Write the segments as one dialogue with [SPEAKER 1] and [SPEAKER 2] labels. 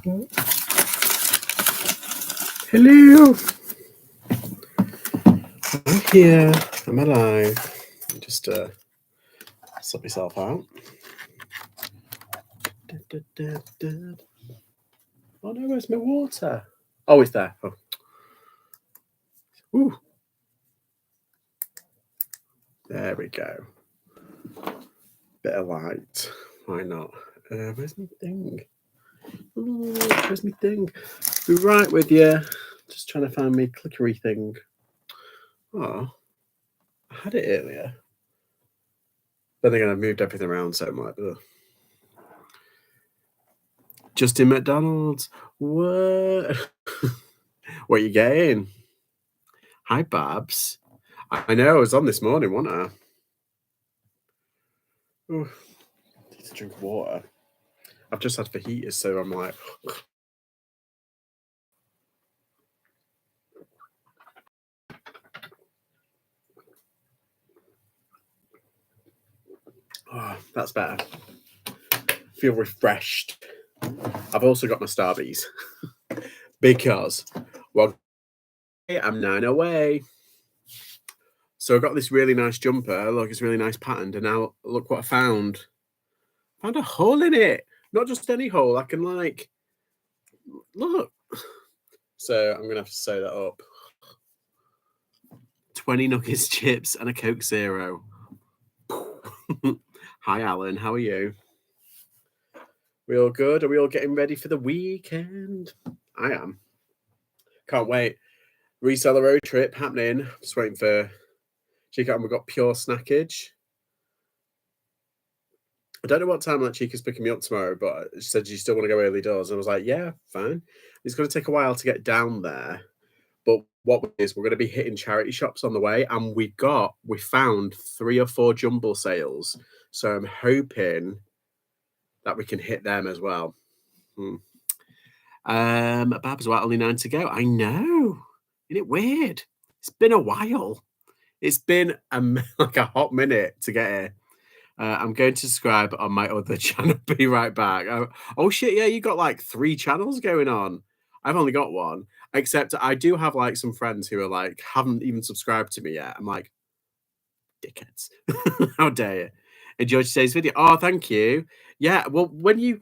[SPEAKER 1] Hello. I'm here. I'm alive. Just sort myself out. Oh no, where's my water? Oh, it's there. Oh. Ooh. There we go. Bit of light. Why not? Where's my thing? Ooh, where's my thing? Be right with you. Just trying to find my clickery thing. Oh, I had it earlier. Then again, I moved everything around, so I'm like, ugh. Justin McDonald's. What? What are you getting? Hi, Babs. I know, I was on this morning, wasn't I? Ooh, need to drink water. I've just had fajitas, so I'm like... Oh, that's better. Feel refreshed. I've also got my Starbies. Because, well, I'm 9 away. So I got this really nice jumper. Look, it's really nice patterned. And now look what I found. I found a hole in it. Not just any hole. I can like, look. So I'm going to have to sew that up. 20 Nuggets chips and a Coke Zero. Hi, Alan. How are you? We all good? Are we all getting ready for the weekend? I am. Can't wait. Reseller road trip happening. Just waiting for Chica, and we've got pure snackage. I don't know what time that Chica's picking me up tomorrow, but she said you still want to go early doors. And I was like, yeah, fine. It's going to take a while to get down there. But what is we're going to be hitting charity shops on the way, and we found 3 or 4 jumble sales. So I'm hoping that we can hit them as well. Babs, what, only 9 to go? I know. Isn't it weird? It's been a while. It's been like a hot minute to get here. I'm going to subscribe on my other channel. Be right back. Oh shit, yeah, you got like 3 channels going on. I've only got 1. Except I do have like some friends who are like haven't even subscribed to me yet. I'm like, dickheads. How dare you? Enjoyed today's video. Oh, thank you. Yeah, well, when you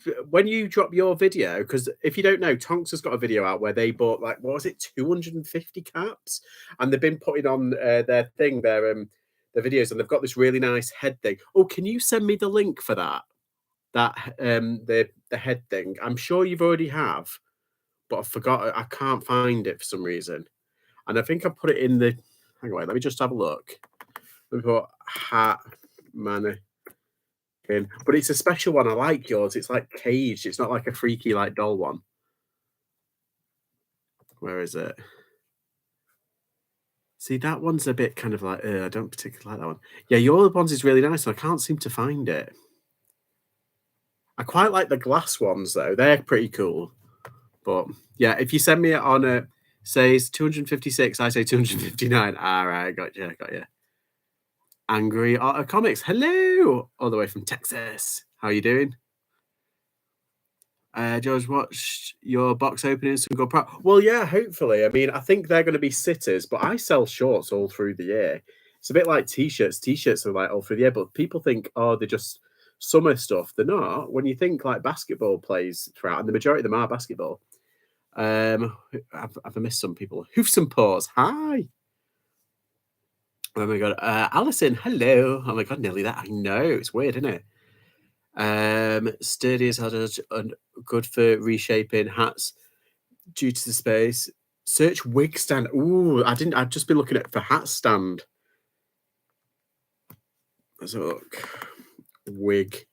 [SPEAKER 1] drop your video, because if you don't know, Tonks has got a video out where they bought like, what was it, 250 caps, and they've been putting on their videos, and they've got this really nice head thing. Oh, can you send me the link for that? The head thing. I'm sure you've already have, but I forgot. I can't find it for some reason, and I think I put it in the. Hang on, let me just have a look. Let me put hat mannequin, but it's a special one. I like yours. It's like caged. It's not like a freaky like doll one. Where is it? See, that one's a bit kind of like, I don't particularly like that one. Yeah, your ones is really nice, and I can't seem to find it. I quite like the glass ones, though. They're pretty cool. But, yeah, if you send me it on, says 256, I say 259. All right, got you. Angry Otter Comics, hello! All the way from Texas. How you doing? George, watched your box openings and go pro. Well, yeah, hopefully. I mean, I think they're going to be sitters, but I sell shorts all through the year. It's a bit like t-shirts. T-shirts are like all through the year, but people think, oh, they're just summer stuff. They're not. When you think like basketball plays throughout, and the majority of them are basketball. I've missed some people. Hoofs and Paws, hi. Oh my god, Alison, hello. Oh my god, nearly that. I know, it's weird, isn't it? Sturdy as hell and good for reshaping hats due to the space. Search wig stand. Ooh, I've just been looking at for hat stand. Let's look. Wig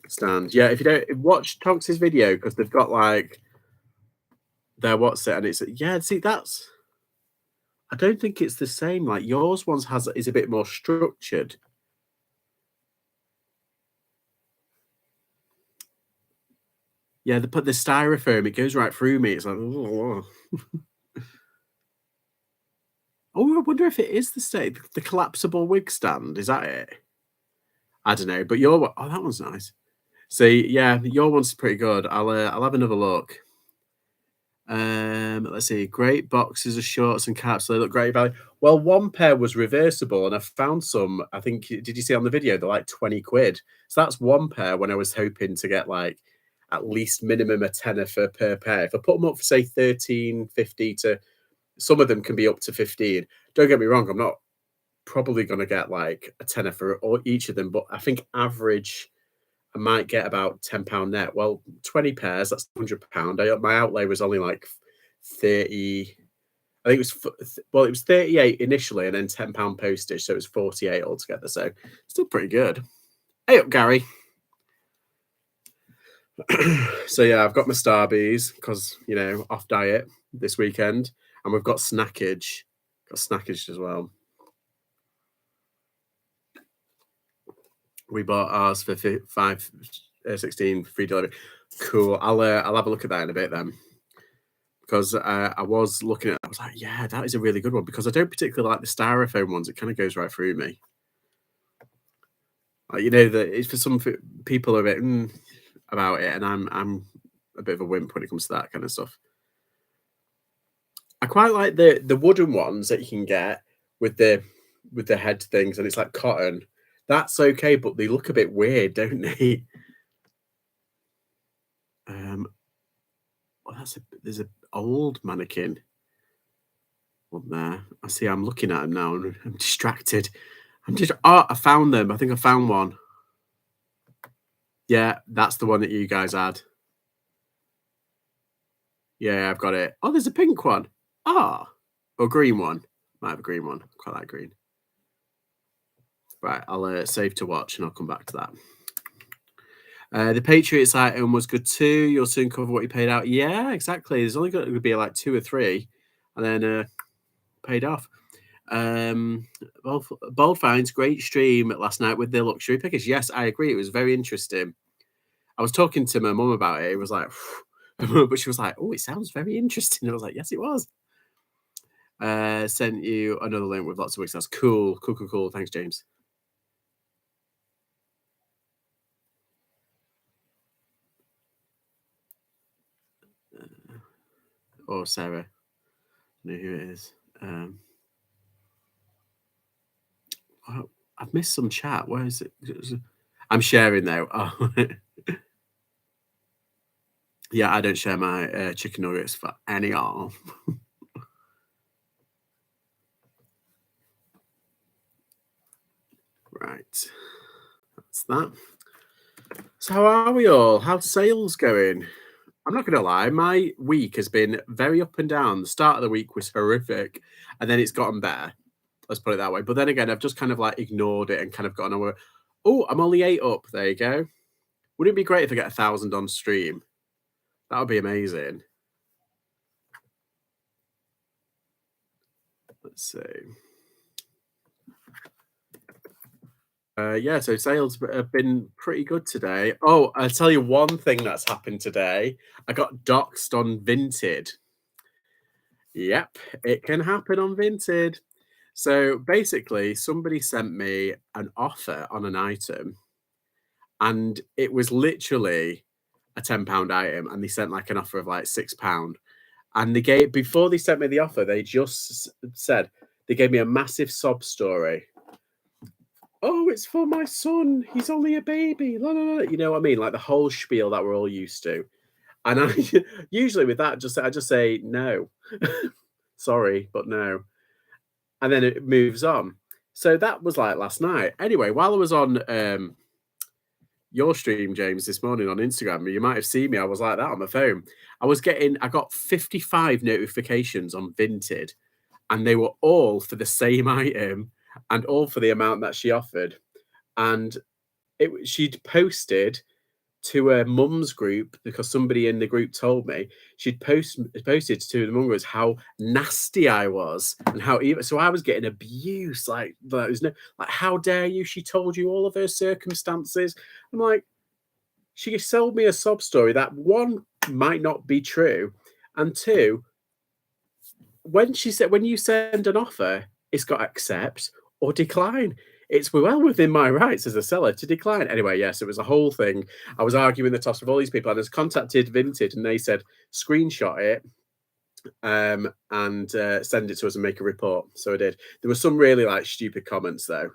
[SPEAKER 1] stand. Yeah, if you don't watch Tonks' video, because they've got like their what's it, and it's yeah, see that's I don't think it's the same. Like yours ones is a bit more structured. Yeah, they put the styrofoam, it goes right through me. It's like, oh, I wonder if it is the collapsible wig stand. Is that it? I don't know. But that one's nice. So yeah, your one's pretty good. I'll have another look. Let's see. Great boxes of shorts and caps. They look great value. Well, one pair was reversible, and I found some. I think did you see on the video? They're like 20 quid. So that's one pair. When I was hoping to get like at least minimum a tenner for per pair. If I put them up for say 13.50 to some of them can be up to 15. Don't get me wrong. I'm not probably going to get like a tenner for each of them, but I think average I might get about £10 net. Well, 20 pairs, that's £100. My outlay was only like 30. I think it was well, it was 38 initially, and then £10 postage, so it was 48 altogether. So still pretty good. Hey up, Gary. So yeah, I've got my Starbies because off diet this weekend, and we've got snackage. Got snackage as well. We bought ours for 5.16 free delivery. Cool. I'll have a look at that in a bit then, because I was looking at. I was like, yeah, that is a really good one because I don't particularly like the styrofoam ones. It kind of goes right through me. Like, that it's for some people a bit about it, and I'm a bit of a wimp when it comes to that kind of stuff. I quite like the wooden ones that you can get with the head things, and it's like cotton. That's okay, but they look a bit weird, don't they? Well, there's an old mannequin on there. I see. I'm looking at them now, and I'm distracted. I found them. I think I found one. Yeah, that's the one that you guys had. Yeah, I've got it. Oh, there's a pink one. Or green one. Might have a green one. Quite like green. Right, I'll save to watch, and I'll come back to that. The Patriots item was good too. You'll soon cover what you paid out. Yeah, exactly. There's only going to be like 2 or 3, and then paid off. Bold Finds, great stream last night with the luxury pickers. Yes, I agree. It was very interesting. I was talking to my mum about it. It was like, but she was like, "Oh, it sounds very interesting." I was like, "Yes, it was." Sent you another link with lots of weeks. That's cool. Cool. Thanks, James. Or Sarah. I know who it is. I've missed some chat. Where is it? I'm sharing now. Oh. Yeah, I don't share my chicken nuggets for any all. Right. That's that. So how are we all? How's sales going? I'm not gonna lie, my week has been very up and down. The start of the week was horrific, and then it's gotten better. Let's put it that way. But then again, I've just kind of like ignored it and kind of gone over. Oh, I'm only 8 up. There you go. Wouldn't it be great if I get 1,000 on stream? That would be amazing. Let's see. Yeah, so sales have been pretty good today. Oh, I'll tell you one thing that's happened today. I got doxed on Vinted. Yep, it can happen on Vinted. So basically, somebody sent me an offer on an item, and it was literally a £10 item, and they sent like an offer of like £6. And they gave before they sent me the offer, they just said they gave me a massive sob story. Oh, it's for my son. He's only a baby. La, la, la. You know what I mean? Like the whole spiel that we're all used to. And I usually with that, I just say no. Sorry, but no. And then it moves on. So that was like last night. Anyway, while I was on your stream, James, this morning on Instagram, you might have seen me. I was like that on my phone. I got 55 notifications on Vinted, and they were all for the same item and all for the amount that she offered. And she'd posted to a mum's group because somebody in the group told me she'd posted to the mum groups how nasty I was and how even so I was getting abuse like there was no like how dare you, she told you all of her circumstances. I'm like, she sold me a sob story that one might not be true, and two, when she said when you send an offer, it's got accept or decline. it's well within my rights as a seller to decline. Anyway, yes, it was a whole thing. I was arguing the toss with all these people, and I was contacted Vinted, and they said screenshot it and send it to us and make a report. So I did. There were some really like stupid comments though.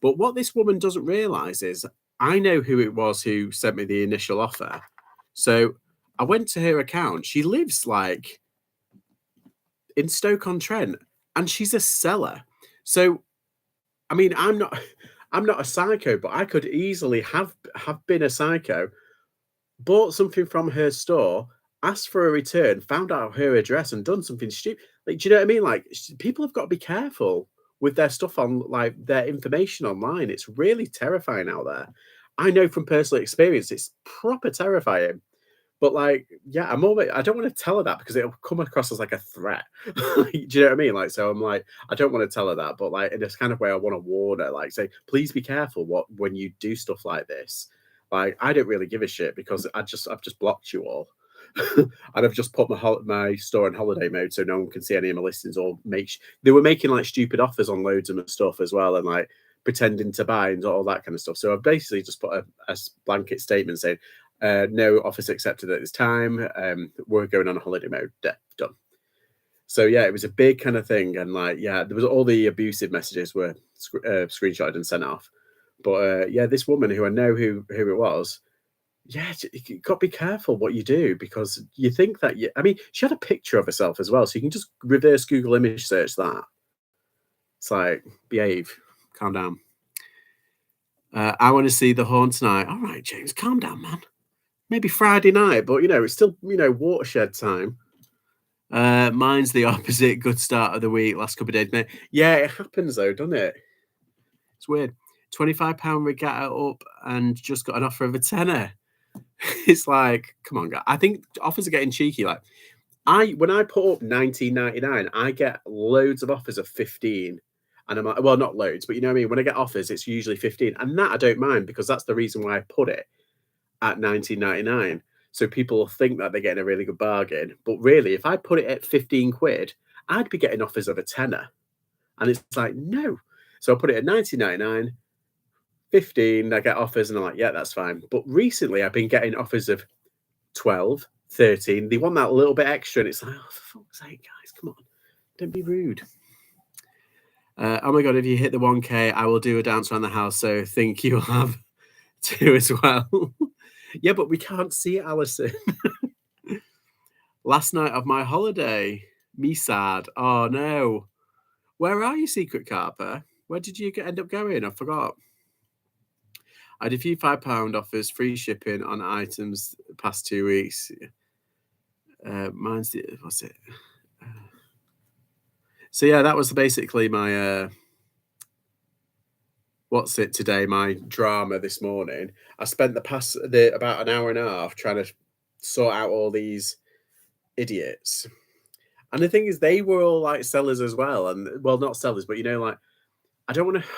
[SPEAKER 1] But what this woman doesn't realize is I know who it was who sent me the initial offer. So I went to her account. She lives like in Stoke-on-Trent, and she's a seller. So I mean, I'm not a psycho, but I could easily have been a psycho, bought something from her store, asked for a return, found out her address, and done something stupid. Like, do you know what I mean? Like, people have got to be careful with their stuff on, like their information online. It's really terrifying out there. I know from personal experience, it's proper terrifying. But like, yeah, I don't want to tell her that because it'll come across as like a threat. Do you know what I mean? Like, so I'm like, I don't want to tell her that, but like in this kind of way, I want to warn her, like, say, please be careful when you do stuff like this. Like, I don't really give a shit because I've just blocked you all. And I've just put my store in holiday mode so no one can see any of my listings or they were making like stupid offers on loads of my stuff as well and like pretending to buy and all that kind of stuff. So I've basically just put a blanket statement saying, no offers accepted at this time. We're going on a holiday mode. Done. So yeah, it was a big kind of thing, and like yeah, there was all the abusive messages were screenshotted and sent off. But yeah, this woman who I know who it was, yeah, you got to be careful what you do because you think that I mean, she had a picture of herself as well, so you can just reverse Google image search that. It's like behave, calm down. I want to see the Horn tonight. All right, James, calm down, man. Maybe Friday night, but it's still watershed time. Mine's the opposite. Good start of the week. Last couple of days, mate. Yeah, it happens though, doesn't it? It's weird. £25 regatta up and just got an offer of a tenner. It's like, come on, guys. I think offers are getting cheeky. Like, when I put up 19.99, I get loads of offers of 15. And I'm like, well, not loads, but you know what I mean? When I get offers, it's usually 15. And that I don't mind because that's the reason why I put it at 19.99. So people think that they're getting a really good bargain. But really, if I put it at 15 quid, I'd be getting offers of a tenner. And it's like, no. So I put it at 19.99, 15, I get offers and I'm like, yeah, that's fine. But recently I've been getting offers of 12, 13. They want that little bit extra. And it's like, oh, for fuck's sake, guys, come on. Don't be rude. Oh my God, if you hit the 1K, I will do a dance around the house. So think you'll have two as well. Yeah, but we can't see it, Alison. Last night of my holiday. Me sad. Oh no. Where are you, Secret Carper? Where did you end up going? I forgot. I had a few £5 offers, free shipping on items the past 2 weeks. What's it? So yeah, that was basically my what's it today? My drama this morning. I spent about an hour and a half trying to sort out all these idiots. And the thing is, they were all like sellers as well. And well, not sellers, but like, I don't want to.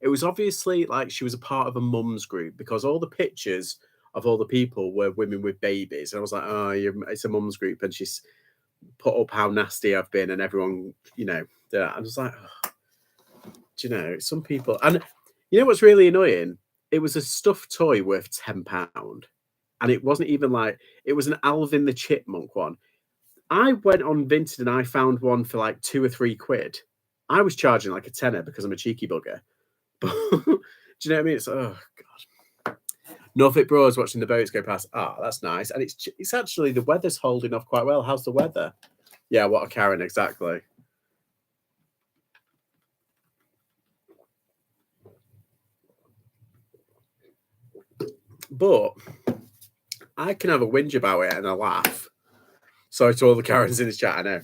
[SPEAKER 1] It was obviously like she was a part of a mum's group because all the pictures of all the people were women with babies. And I was like, oh, it's a mum's group. And she's put up how nasty I've been and everyone, I was like, oh, do you know, some people. And you know what's really annoying? It was a stuffed toy worth £10. And it wasn't even like, it was an Alvin the Chipmunk one. I went on Vinted and I found one for like 2 or 3 quid. I was charging like a tenner because I'm a cheeky bugger. But do you know what I mean? It's oh god. Norfolk Broads watching the boats go past. Ah, that's nice. And it's actually the weather's holding off quite well. How's the weather? Yeah, what a Karen, exactly. But I can have a whinge about it and a laugh. Sorry to all the Karens in this chat, I know.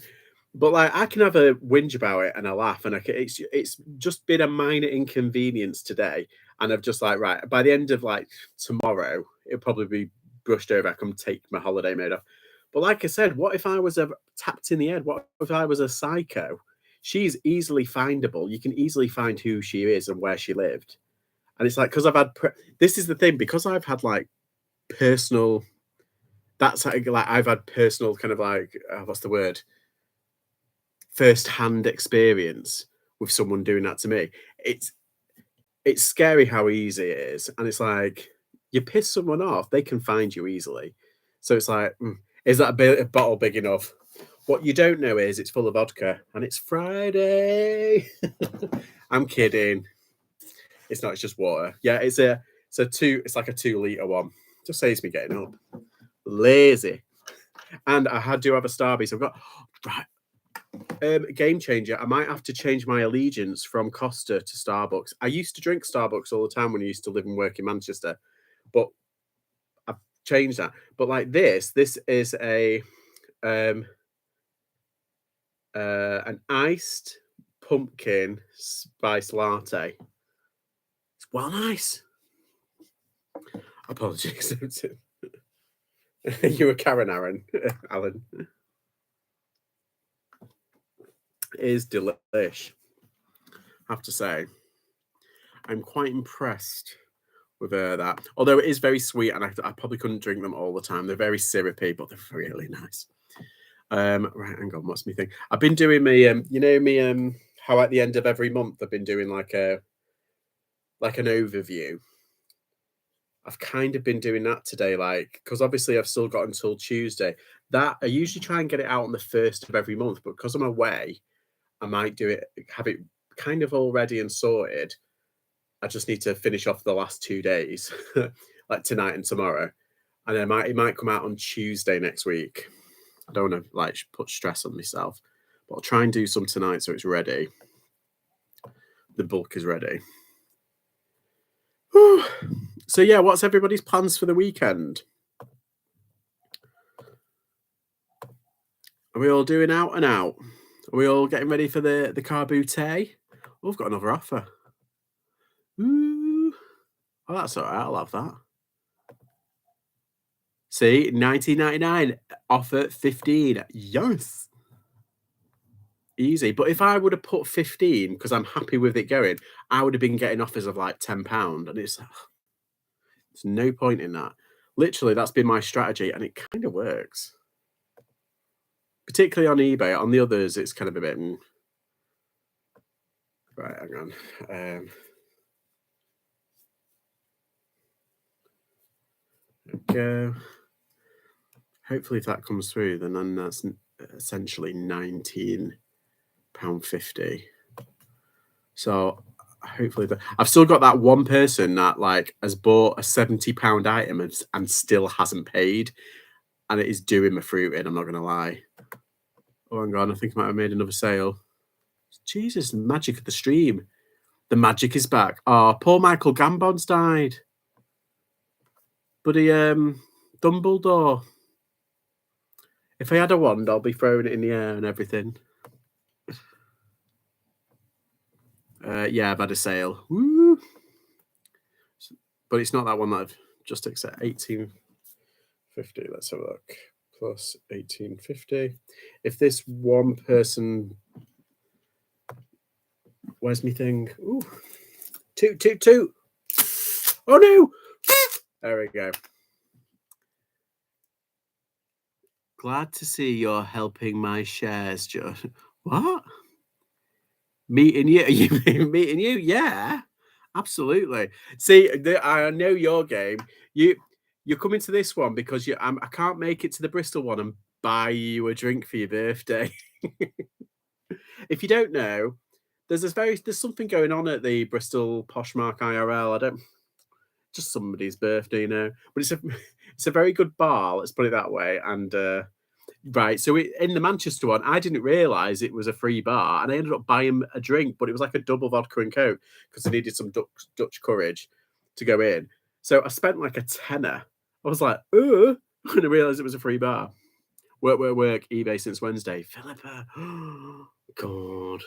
[SPEAKER 1] But like, I can have a whinge about it and a laugh, and it's just been a minor inconvenience today, and I've just like right by the end of like tomorrow, it'll probably be brushed over. I can take my holiday mode off. But like I said, what if I was tapped in the head? What if I was a psycho? She's easily findable. You can easily find who she is and where she lived, and it's like because I've had this is the thing because I've had like personal. That's like I've had personal kind of like what's the word? First-hand experience with someone doing that to me. it's scary how easy it is, and it's like, you piss someone off, they can find you easily. So it's like, is that a bottle big enough? What you don't know is it's full of vodka, and it's Friday. I'm kidding. It's not, it's just water. Yeah, it's like a 2 litre one. Just saves me getting up. Lazy. And do have a Starbucks. I've got right. Game changer. I might have to change my allegiance from Costa to Starbucks. I used to drink Starbucks all the time when I used to live and work in Manchester, but I've changed that. But like this is a an iced pumpkin spice latte. It's well nice. Apologies. You were Karen Aaron, Alan. It is delish. I have to say, I'm quite impressed with that. Although it is very sweet, and I probably couldn't drink them all the time. They're very syrupy, but they're really nice. Right, hang on. What's my thing? I've been doing me, how at the end of every month I've been doing like an overview. I've kind of been doing that today, like, because obviously I've still got until Tuesday. That I usually try and get it out on the first of every month, but because I'm away, I might have it kind of all ready and sorted. I just need to finish off the last 2 days, like tonight and tomorrow, and then it might come out on Tuesday next week. I don't want to like put stress on myself, but I'll try and do some tonight so it's ready. The bulk is ready. Whew. So yeah, what's everybody's plans for the weekend? Are we all doing out and out? Are we all getting ready for the car boutte? Oh, I've got another offer. Ooh. Oh, that's all right. I'll have that. See, 19.99 offer 15. Yes. Easy. But if I would have put 15 because I'm happy with it going, I would have been getting offers of like £10, and it's no point in that. Literally, that's been my strategy, and it kind of works. Particularly on eBay. On the others, it's kind of a bit. Right, hang on. There we go. Hopefully, if that comes through, then that's essentially £19.50. So hopefully, I've still got that one person that like has bought a £70 item and still hasn't paid, and it is doing my fruit in. I'm not going to lie. Oh, hang on, I think I might have made another sale. Jesus, the magic of the stream. The magic is back. Oh, poor Michael Gambon's died. Buddy, Dumbledore. If I had a wand, I'll be throwing it in the air and everything. Yeah, I've had a sale. Woo! But it's not that one that I've just accepted. 1850. Let's have a look. Plus 1850. If this one person, where's my thing? Ooh, two. Oh no! There we go. Glad to see you're helping my shares, Joe. What? Meeting you? You mean meeting you? Yeah, absolutely. See, I know your game. You're coming to this one because I can't make it to the Bristol one and buy you a drink for your birthday. If you don't know, there's something going on at the Bristol Poshmark IRL. I don't just somebody's birthday, but it's a very good bar. Let's put it that way. And right, so in the Manchester one, I didn't realise it was a free bar, and I ended up buying a drink, but it was like a double vodka and coke because I needed some Dutch courage to go in. So I spent like a tenner. I was like, and I realised it was a free bar. Work, eBay since Wednesday. Philippa, God.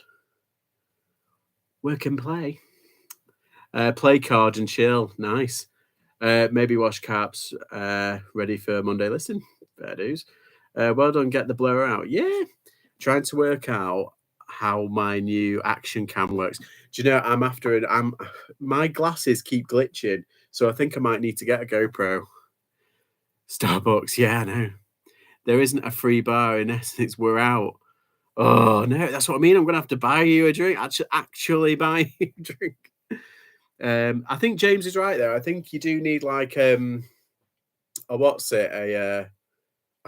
[SPEAKER 1] Work and play. Play card and chill. Nice. Maybe wash caps. Ready for Monday listing. Fair dues. Well done, get the blur out. Yeah. Trying to work out how my new action cam works. Do you know, I'm after it. My glasses keep glitching, so I think I might need to get a GoPro. Starbucks, yeah, I know. There isn't a free bar in Essex. We're out. Oh no, that's what I mean. I'm gonna have to buy you a drink. Actually buy you a drink. I think James is right there. I think you do need like a what's it a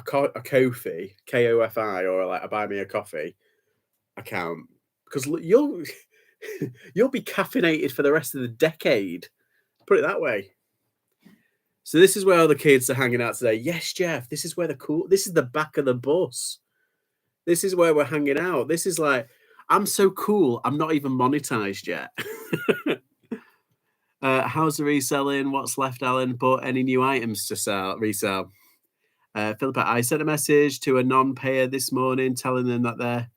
[SPEAKER 1] Kofi KOFI or like a buy me a coffee account because you'll you'll be caffeinated for the rest of the decade. Put it that way. So this is where all the kids are hanging out today. Yes, Jeff. This is where the cool. This is the back of the bus. This is where we're hanging out. This is like I'm so cool. I'm not even monetized yet. How's the reselling? What's left, Alan? Bought any new items to resell? Philippa, I sent a message to a non-payer this morning telling them that their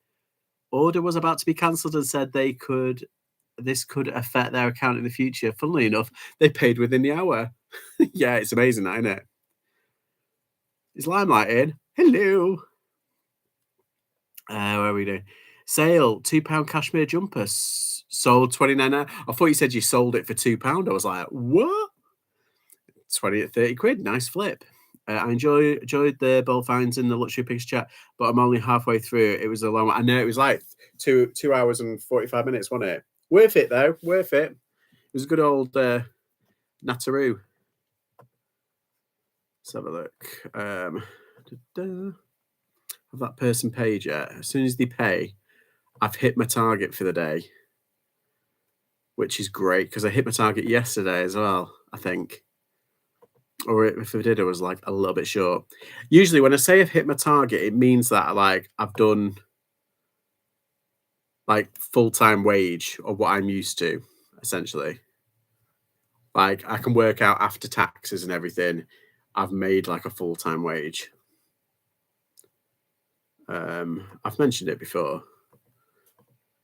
[SPEAKER 1] order was about to be cancelled and said this could affect their account in the future. Funnily enough, they paid within the hour. Yeah, it's amazing, that, isn't it? Is Limelight in? Hello. Where are we doing? Sale, £2 cashmere jumper sold 29. I thought you said you sold it for £2. I was like, what? 20 at 30 quid. Nice flip. I enjoyed the bowl finds in the luxury pigs chat, but I'm only halfway through. It was a long. I know it was like 2 hours and 45 minutes, wasn't it? Worth it though. Worth it. It was a good old Nataroo. Let's have a look. Have that person paid yet? As soon as they pay, I've hit my target for the day, which is great because I hit my target yesterday as well, I think. Or if I did, I was like a little bit short. Usually when I say I've hit my target, it means that like I've done like full-time wage or what I'm used to, essentially. Like I can work out after taxes and everything. I've made like a full-time wage. I've mentioned it before.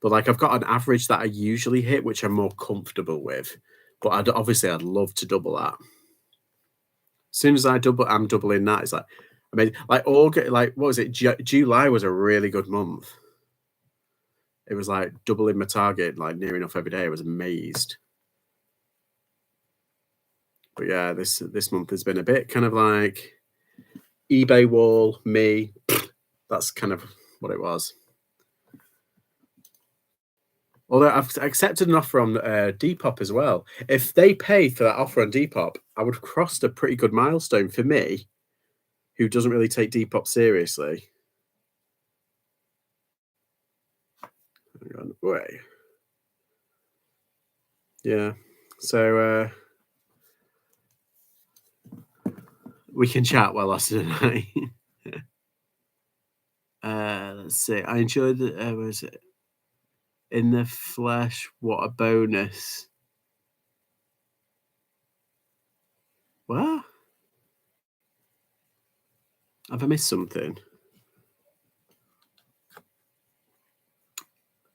[SPEAKER 1] But like I've got an average that I usually hit, which I'm more comfortable with. But I'd love to double that. As soon as I'm doubling that. It's like, I mean, like August, like what was it? July was a really good month. It was like doubling my target, like near enough every day. I was amazed. But yeah, this month has been a bit kind of like eBay wall, me. That's kind of what it was. Although I've accepted an offer on Depop as well. If they pay for that offer on Depop, I would have crossed a pretty good milestone for me, who doesn't really take Depop seriously. Hang on, wait. Yeah. So we can chat while Austin and I. Let's see. I enjoyed the was it in the flesh? What a bonus! What? Have I missed something?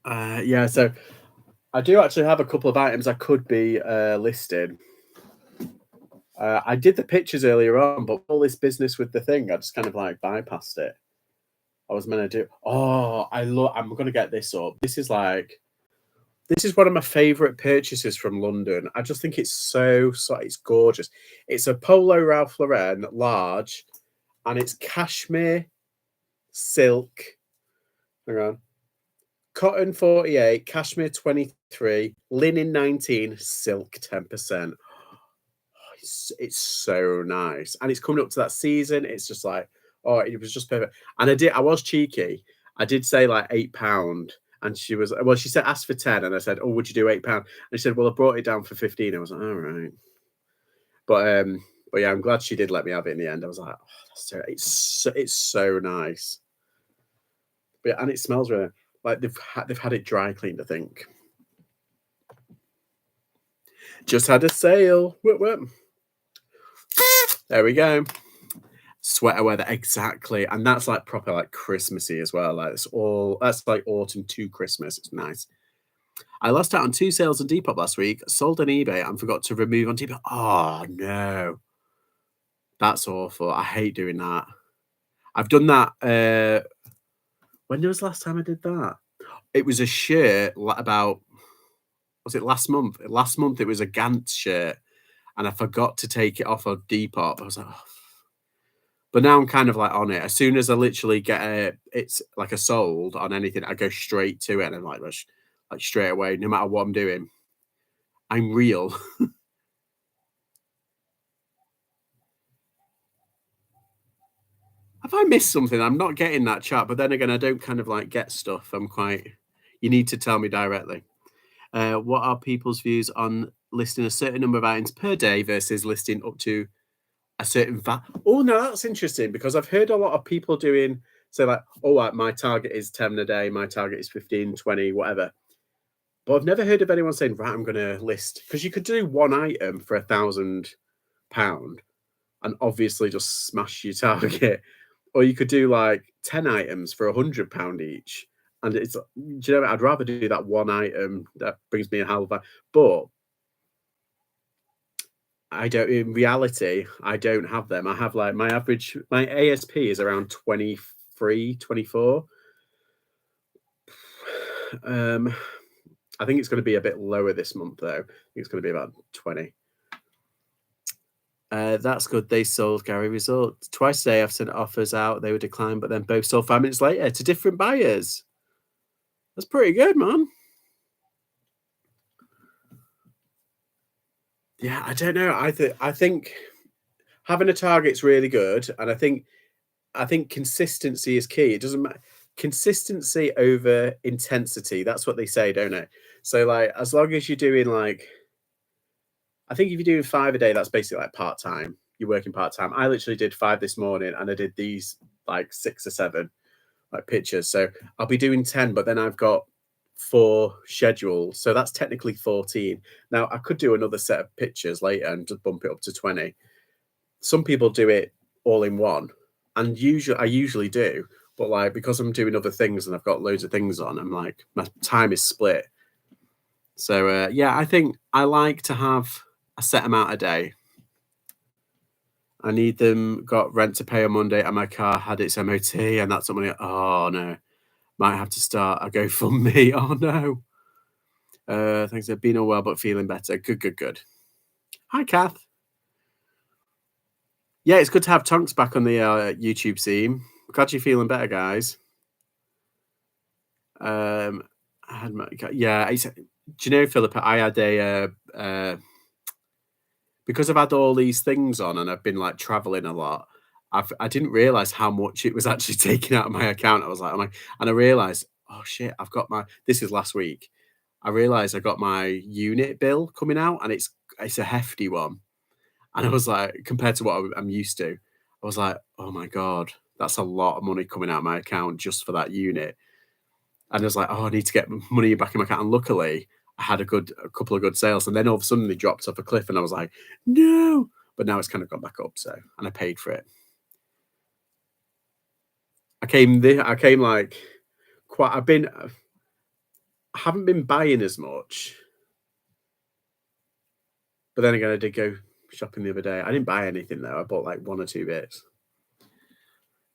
[SPEAKER 1] Yeah. So I do actually have a couple of items I could be listed. I did the pictures earlier on, but all this business with the thing, I just kind of like bypassed it. I was meant to do. Oh, I'm gonna get this up. This is one of my favorite purchases from London. I just think it's so it's gorgeous. It's a Polo Ralph Lauren large, and it's cashmere, silk. Hang on. Cotton 48, cashmere 23, linen 19, silk 10%. It's so nice. And it's coming up to that season. It's just like, oh, it was just perfect. And I was cheeky. I did say like £8. And she said, ask for 10. And I said, oh, would you do £8? And she said, well, I brought it down for 15. I was like, all right. But yeah, I'm glad she did let me have it in the end. I was like, oh, it's so nice. But yeah, and it smells really like they've had it dry cleaned, I think. Just had a sale. Whoop, whoop. There we go. Sweater weather, exactly. And that's like proper like Christmassy as well. Like that's like autumn to Christmas. It's nice. I lost out on 2 sales on Depop last week, sold on eBay and forgot to remove on Depop. Oh no. That's awful. I hate doing that. I've done that. When was the last time I did that? It was a shirt about, was it last month? Last month it was a Gantz shirt and I forgot to take it off of Depop. I was like, oh. But now I'm kind of like on it. As soon as I literally get it's like a sold on anything, I go straight to it and I'm like straight away, no matter what I'm doing. I'm real. Have I missed something? I'm not getting that chat, but then again, I don't kind of like get stuff. I'm quite. You need to tell me directly. What are people's views on listing a certain number of items per day versus listing up to a certain Oh no, that's interesting because I've heard a lot of people doing say like, oh, like, my target is 10 a day, my target is 15, 20, whatever. But I've never heard of anyone saying, right, I'm going to list because you could do one item for £1,000 and obviously just smash your target. Or you could do like 10 items for £100 each. And it's, do you know, I'd rather do that one item that brings me a hell of a, but I don't, in reality, I don't have them. I have like my ASP is around 23, 24. I think it's going to be a bit lower this month though. I think it's going to be about 20. That's good. They sold Gary results. Twice a day I've sent offers out. They were declined, but then both sold 5 minutes later to different buyers. That's pretty good, man. Yeah, I don't know. I think having a target's really good, and I think consistency is key. It doesn't matter. Consistency over intensity. That's what they say, don't it? So, like, as long as you're doing like, I think if you're doing 5 a day, that's basically like part time. You're working part time. I literally did 5 this morning, and I did these like 6 or 7 like pictures. So I'll be doing 10, but then I've got 4 scheduled. So that's technically 14. Now I could do another set of pictures later and just bump it up to 20. Some people do it all in one, and I usually do, but like because I'm doing other things and I've got loads of things on, I'm like my time is split. So yeah, I think I like to have a set amount a day. I need them. Got rent to pay on Monday, and my car had its MOT, and that's something. Oh no, might have to start a GoFundMe. Oh no. Thanks. I've been unwell, but feeling better. Good, good, good. Hi, Kath. Yeah, it's good to have Tonks back on the YouTube scene. Glad you're feeling better, guys. I had my, yeah. Do you know, Philippa? I had because I've had all these things on and I've been like traveling a lot. I didn't realize how much it was actually taking out of my account. I was like, and I realized, oh shit, I've got my. This is last week. I realized I got my unit bill coming out, and it's a hefty one. And I was like, compared to what I'm used to, I was like, oh my God, that's a lot of money coming out of my account just for that unit. And I was like, oh, I need to get money back in my account. And luckily, I had a couple of good sales. And then all of a sudden, they dropped off a cliff, and I was like, no. But now it's kind of gone back up. So, and I paid for it. I came like quite. I haven't been buying as much. But then again, I did go shopping the other day. I didn't buy anything though. I bought like 1 or 2 bits.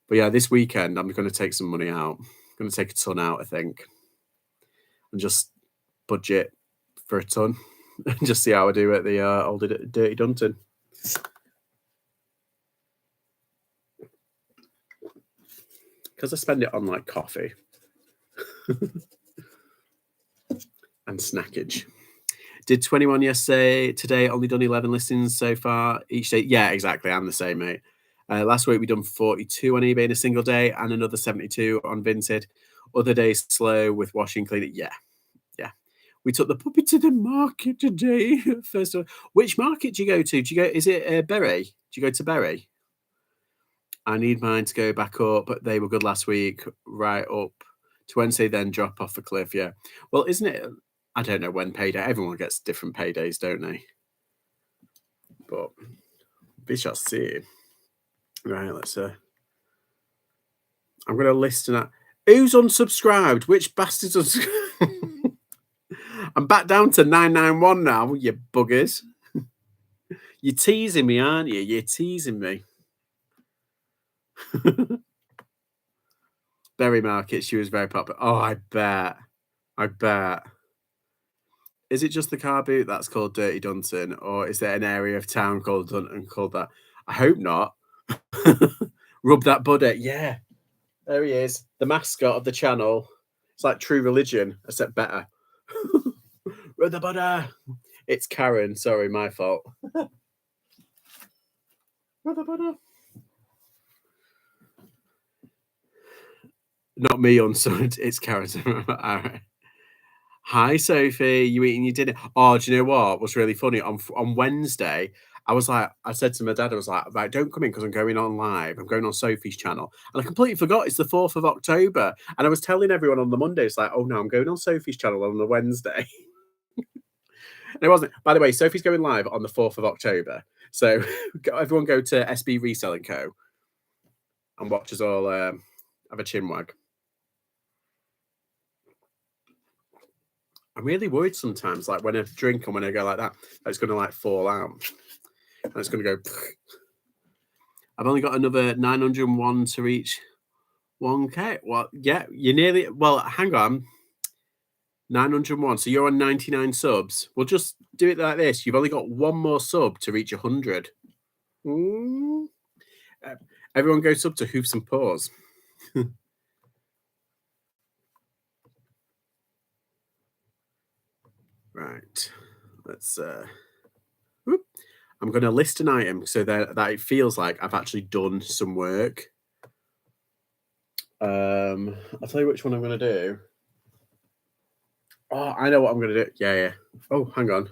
[SPEAKER 1] But yeah, this weekend I'm going to take some money out. I'm going to take a ton out, I think, and just budget for a ton and just see how I do at the old Dirty Dunton. Because I spend it on like coffee and snackage. Did 21 yesterday. Today, only done 11 listings so far each day. Yeah, exactly. I'm the same, mate. Last week, we done 42 on eBay in a single day and another 72 on Vinted. Other days, slow with washing, cleaning. Yeah, yeah. We took the puppy to the market today. First of all, which market do you go to? Do you go? Is it Bury? Do you go to Bury? I need mine to go back up. They were good last week. Right up to Wednesday, then drop off a cliff. Yeah. Well, isn't it? I don't know when payday. Everyone gets different paydays, don't they? But we shall see. Right, let's. I'm going to list that. Who's unsubscribed? Which bastards unsubscribed? I'm back down to 991 now, you buggers. You're teasing me, aren't you? You're teasing me. Berry Market, she was very popular. Oh, I bet. I bet. Is it just the car boot that's called Dirty Dunton, or is there an area of town called Dunton called that? I hope not. Rub that buddy. Yeah. There he is. The mascot of the channel. It's like True Religion, except better. Rub the buddy. It's Karen. Sorry, my fault. Not me on Sunday. It's Karen. All right. Hi, Sophie. You eating your dinner? Oh, do you know what was really funny? On Wednesday, I was like, I said to my dad, I was like, right, don't come in because I'm going on live. I'm going on Sophie's channel. And I completely forgot it's the 4th of October. And I was telling everyone on the Monday, it's like, oh no, I'm going on Sophie's channel on the Wednesday. And it wasn't. By the way, Sophie's going live on the 4th of October. So everyone go to SB Reselling Co. and watch us all have a chin wag. I'm really worried sometimes, like when I drink and when I go like that, it's going to like fall out. And it's going to go. I've only got another 901 to reach 1K. Well, yeah, you're nearly. Well, hang on. 901. So you're on 99 subs. We'll just do it like this. You've only got one more sub to reach 100. Everyone go sub to Hoofs and Paws. Right. Let's. Whoop. I'm going to list an item so that it feels like I've actually done some work. I'll tell you which one I'm going to do. Oh, I know what I'm going to do. Yeah. Oh, hang on.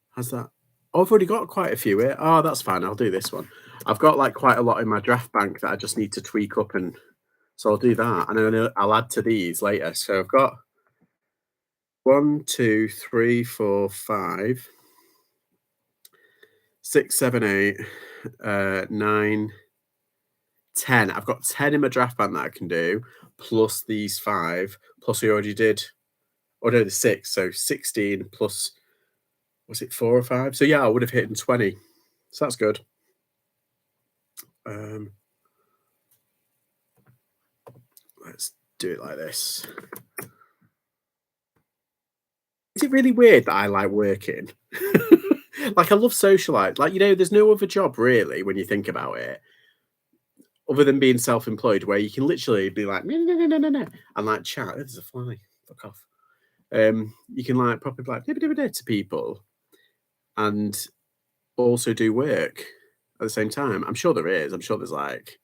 [SPEAKER 1] How's that? Oh, I've already got quite a few here. Oh, that's fine. I'll do this one. I've got like quite a lot in my draft bank that I just need to tweak up, and so I'll do that, and then I'll add to these later. So I've got 1, 2, 3, 4, 5, 6, 7, 8, 9, 10. I've got 10 in my draft bank that I can do, plus these 5, plus we already did. Oh no, the 6. So 16 plus. Was it 4 or 5? So yeah, I would have hit 20. So that's good. Let's do it like this. Is it really weird that I like working? Like I love socialite. Like, there's no other job really when you think about it, other than being self-employed, where you can literally be like, no, and like chat. There's a fly. Fuck off. You can like properly be like to people and also do work at the same time. I'm sure there is. I'm sure there's like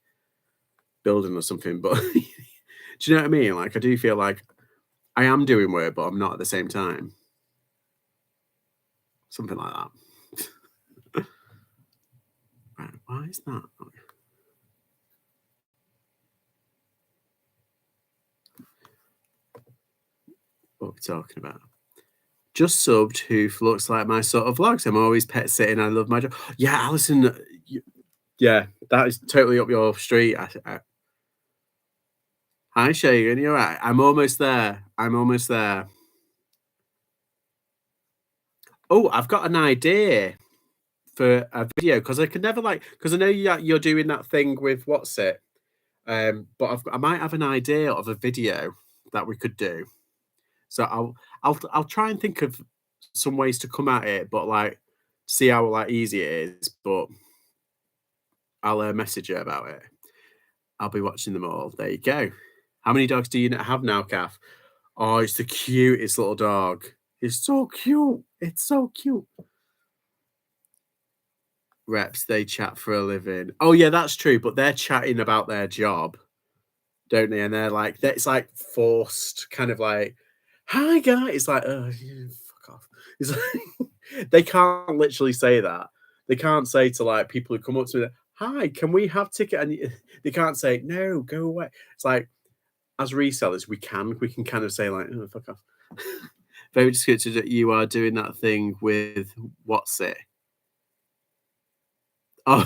[SPEAKER 1] building or something, but do you know what I mean? Like I do feel like I am doing work, but I'm not at the same time. Something like that. Right, why is that? What are we talking about? Just subbed who looks like my sort of vlogs. I'm always pet sitting. I love my job. Yeah, Alison. Yeah, that is totally up your street. Hi, Shagan. You're right. I'm almost there. Oh, I've got an idea for a video because I could never because I know you're doing that thing with what's it. But I might have an idea of a video that we could do. So I'll try and think of some ways to come at it, but like see how like easy it is. But I'll message you about it. I'll be watching them all. There you go. How many dogs do you have now, Kath? Oh, it's the cutest little dog. It's so cute. It's so cute. Reps, they chat for a living. Oh yeah, that's true. But they're chatting about their job, don't they? And they're like, it's like forced, kind of like, "Hi guys." It's like, oh, yeah, fuck off. It's like, they can't literally say that. They can't say to like people who come up to me, "Hi, can we have ticket?" And they can't say, "No, go away." It's like, as resellers, we can kind of say like, "Oh, fuck off." Very descriptive that you are doing that thing with what's it? Oh,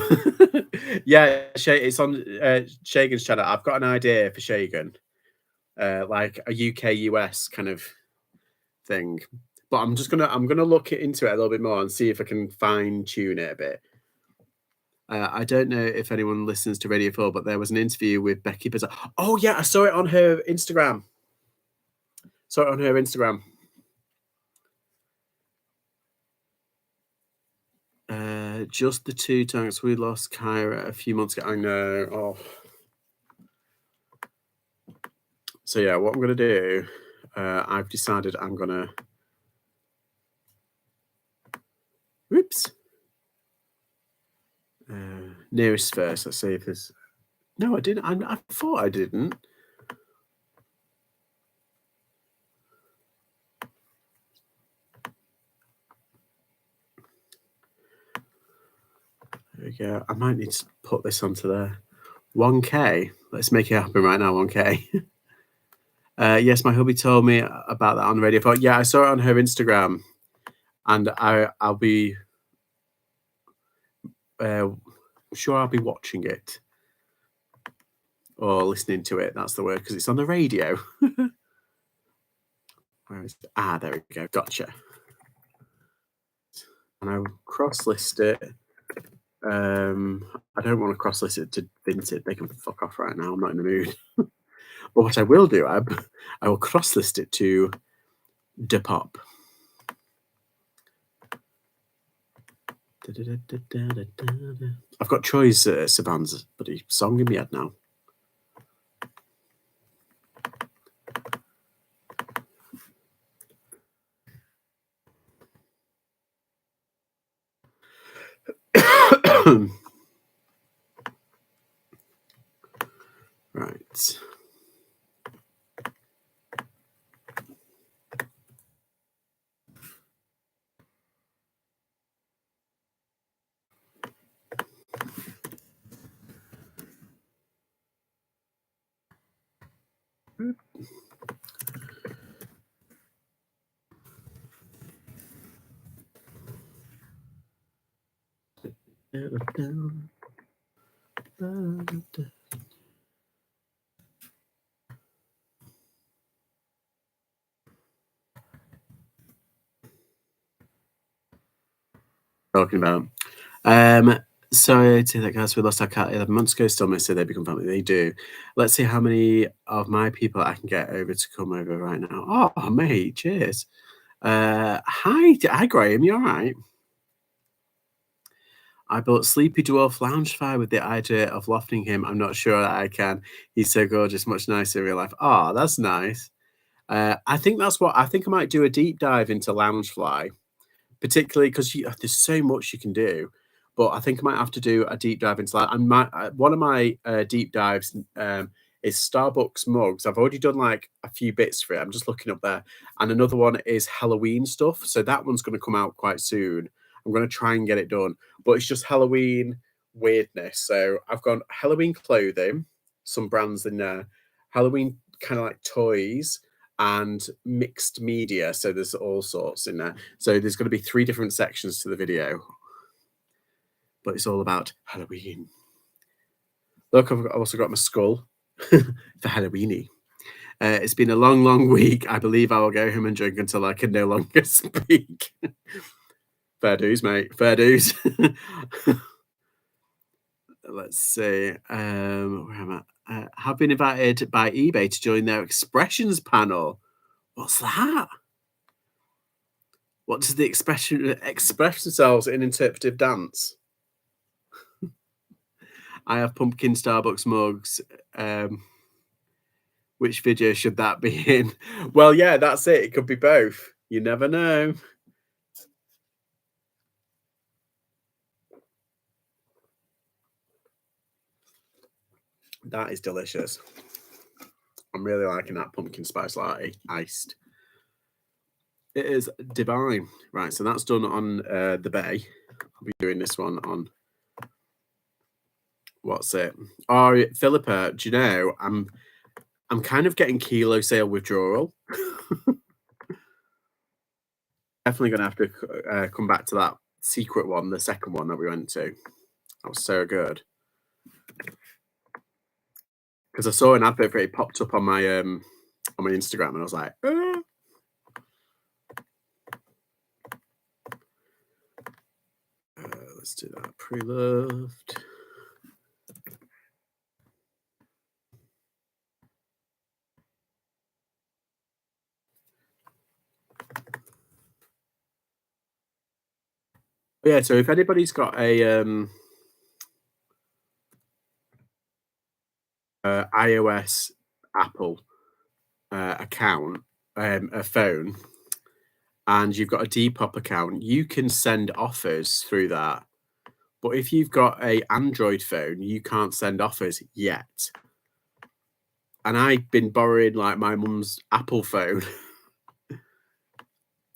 [SPEAKER 1] yeah, it's on Shagan's channel. I've got an idea for Shagan, like a UK US kind of thing. But I'm gonna look into it a little bit more and see if I can fine tune it a bit. I don't know if anyone listens to Radio 4, but there was an interview with Becky Bizarre. Oh yeah, I saw it on her Instagram. Just the 2 times we lost Kyra a few months ago. I know. Oh. So yeah, what I'm gonna do, I've decided I'm gonna. Whoops. Nearest first. Let's see if there's. No, I didn't. I thought I didn't. There we go. I might need to put this onto there. 1K. Let's make it happen right now. 1K. Yes, my hubby told me about that on the radio. Yeah, I saw it on her Instagram, and I'll be sure I'll be watching it or listening to it. That's the word, because it's on the radio. Where is it? Ah, there we go. Gotcha. And I cross list it. I don't want to cross list it to Vinted. They can fuck off right now. I'm not in the mood. But what I will do, I will cross list it to Depop. I've got Troy's Saban's bloody song in my head now. Right. Talking about. Sorry to that, guys. We lost our cat 11 months ago. Still miss it. They become family. They do. Let's see how many of my people I can get over to come over right now. Oh, mate. Cheers. Hi, Graham. You all right? I built Sleepy Dwarf Loungefire with the idea of lofting him. I'm not sure that I can. He's so gorgeous, much nicer in real life. Oh, that's nice. I think that's what I think I might do a deep dive into Loungefly, particularly because there's so much you can do. But I think I might have to do a deep dive into that. And one of my deep dives is Starbucks mugs. I've already done like a few bits for it. I'm just looking up there. And another one is Halloween stuff. So that one's going to come out quite soon. I'm going to try and get it done. But it's just Halloween weirdness. So I've got Halloween clothing, some brands in there, Halloween kind of like toys, and mixed media. So there's all sorts in there. So there's going to be 3 different sections to the video. But it's all about Halloween. Look, I've also got my skull for Halloweeny. It's been a long, long week. I believe I will go home and drink until I can no longer speak. Fair dues, mate. Fair dues. Let's see. Where am I? Have been invited by eBay to join their expressions panel. What's that? What does the expression express themselves in interpretive dance? I have pumpkin Starbucks mugs. Which video should that be in? Well, yeah, that's it. It could be both. You never know. That is delicious. I'm really liking that pumpkin spice latte iced. It is divine. Right, so that's done on the bay. I'll be doing this one on what's it? Oh, Philippa, do you know I'm kind of getting kilo sale withdrawal. Definitely gonna have to come back to that secret one, the second one that we went to. That was so good. Because I saw an advert for it popped up on my Instagram, and I was like, ah. Let's do that. Pre-loved. Yeah, so if anybody's got a iOS Apple account, a phone and you've got a Depop account, you can send offers through that. But if you've got a Android phone, you can't send offers yet. And I've been borrowing like my mum's Apple phone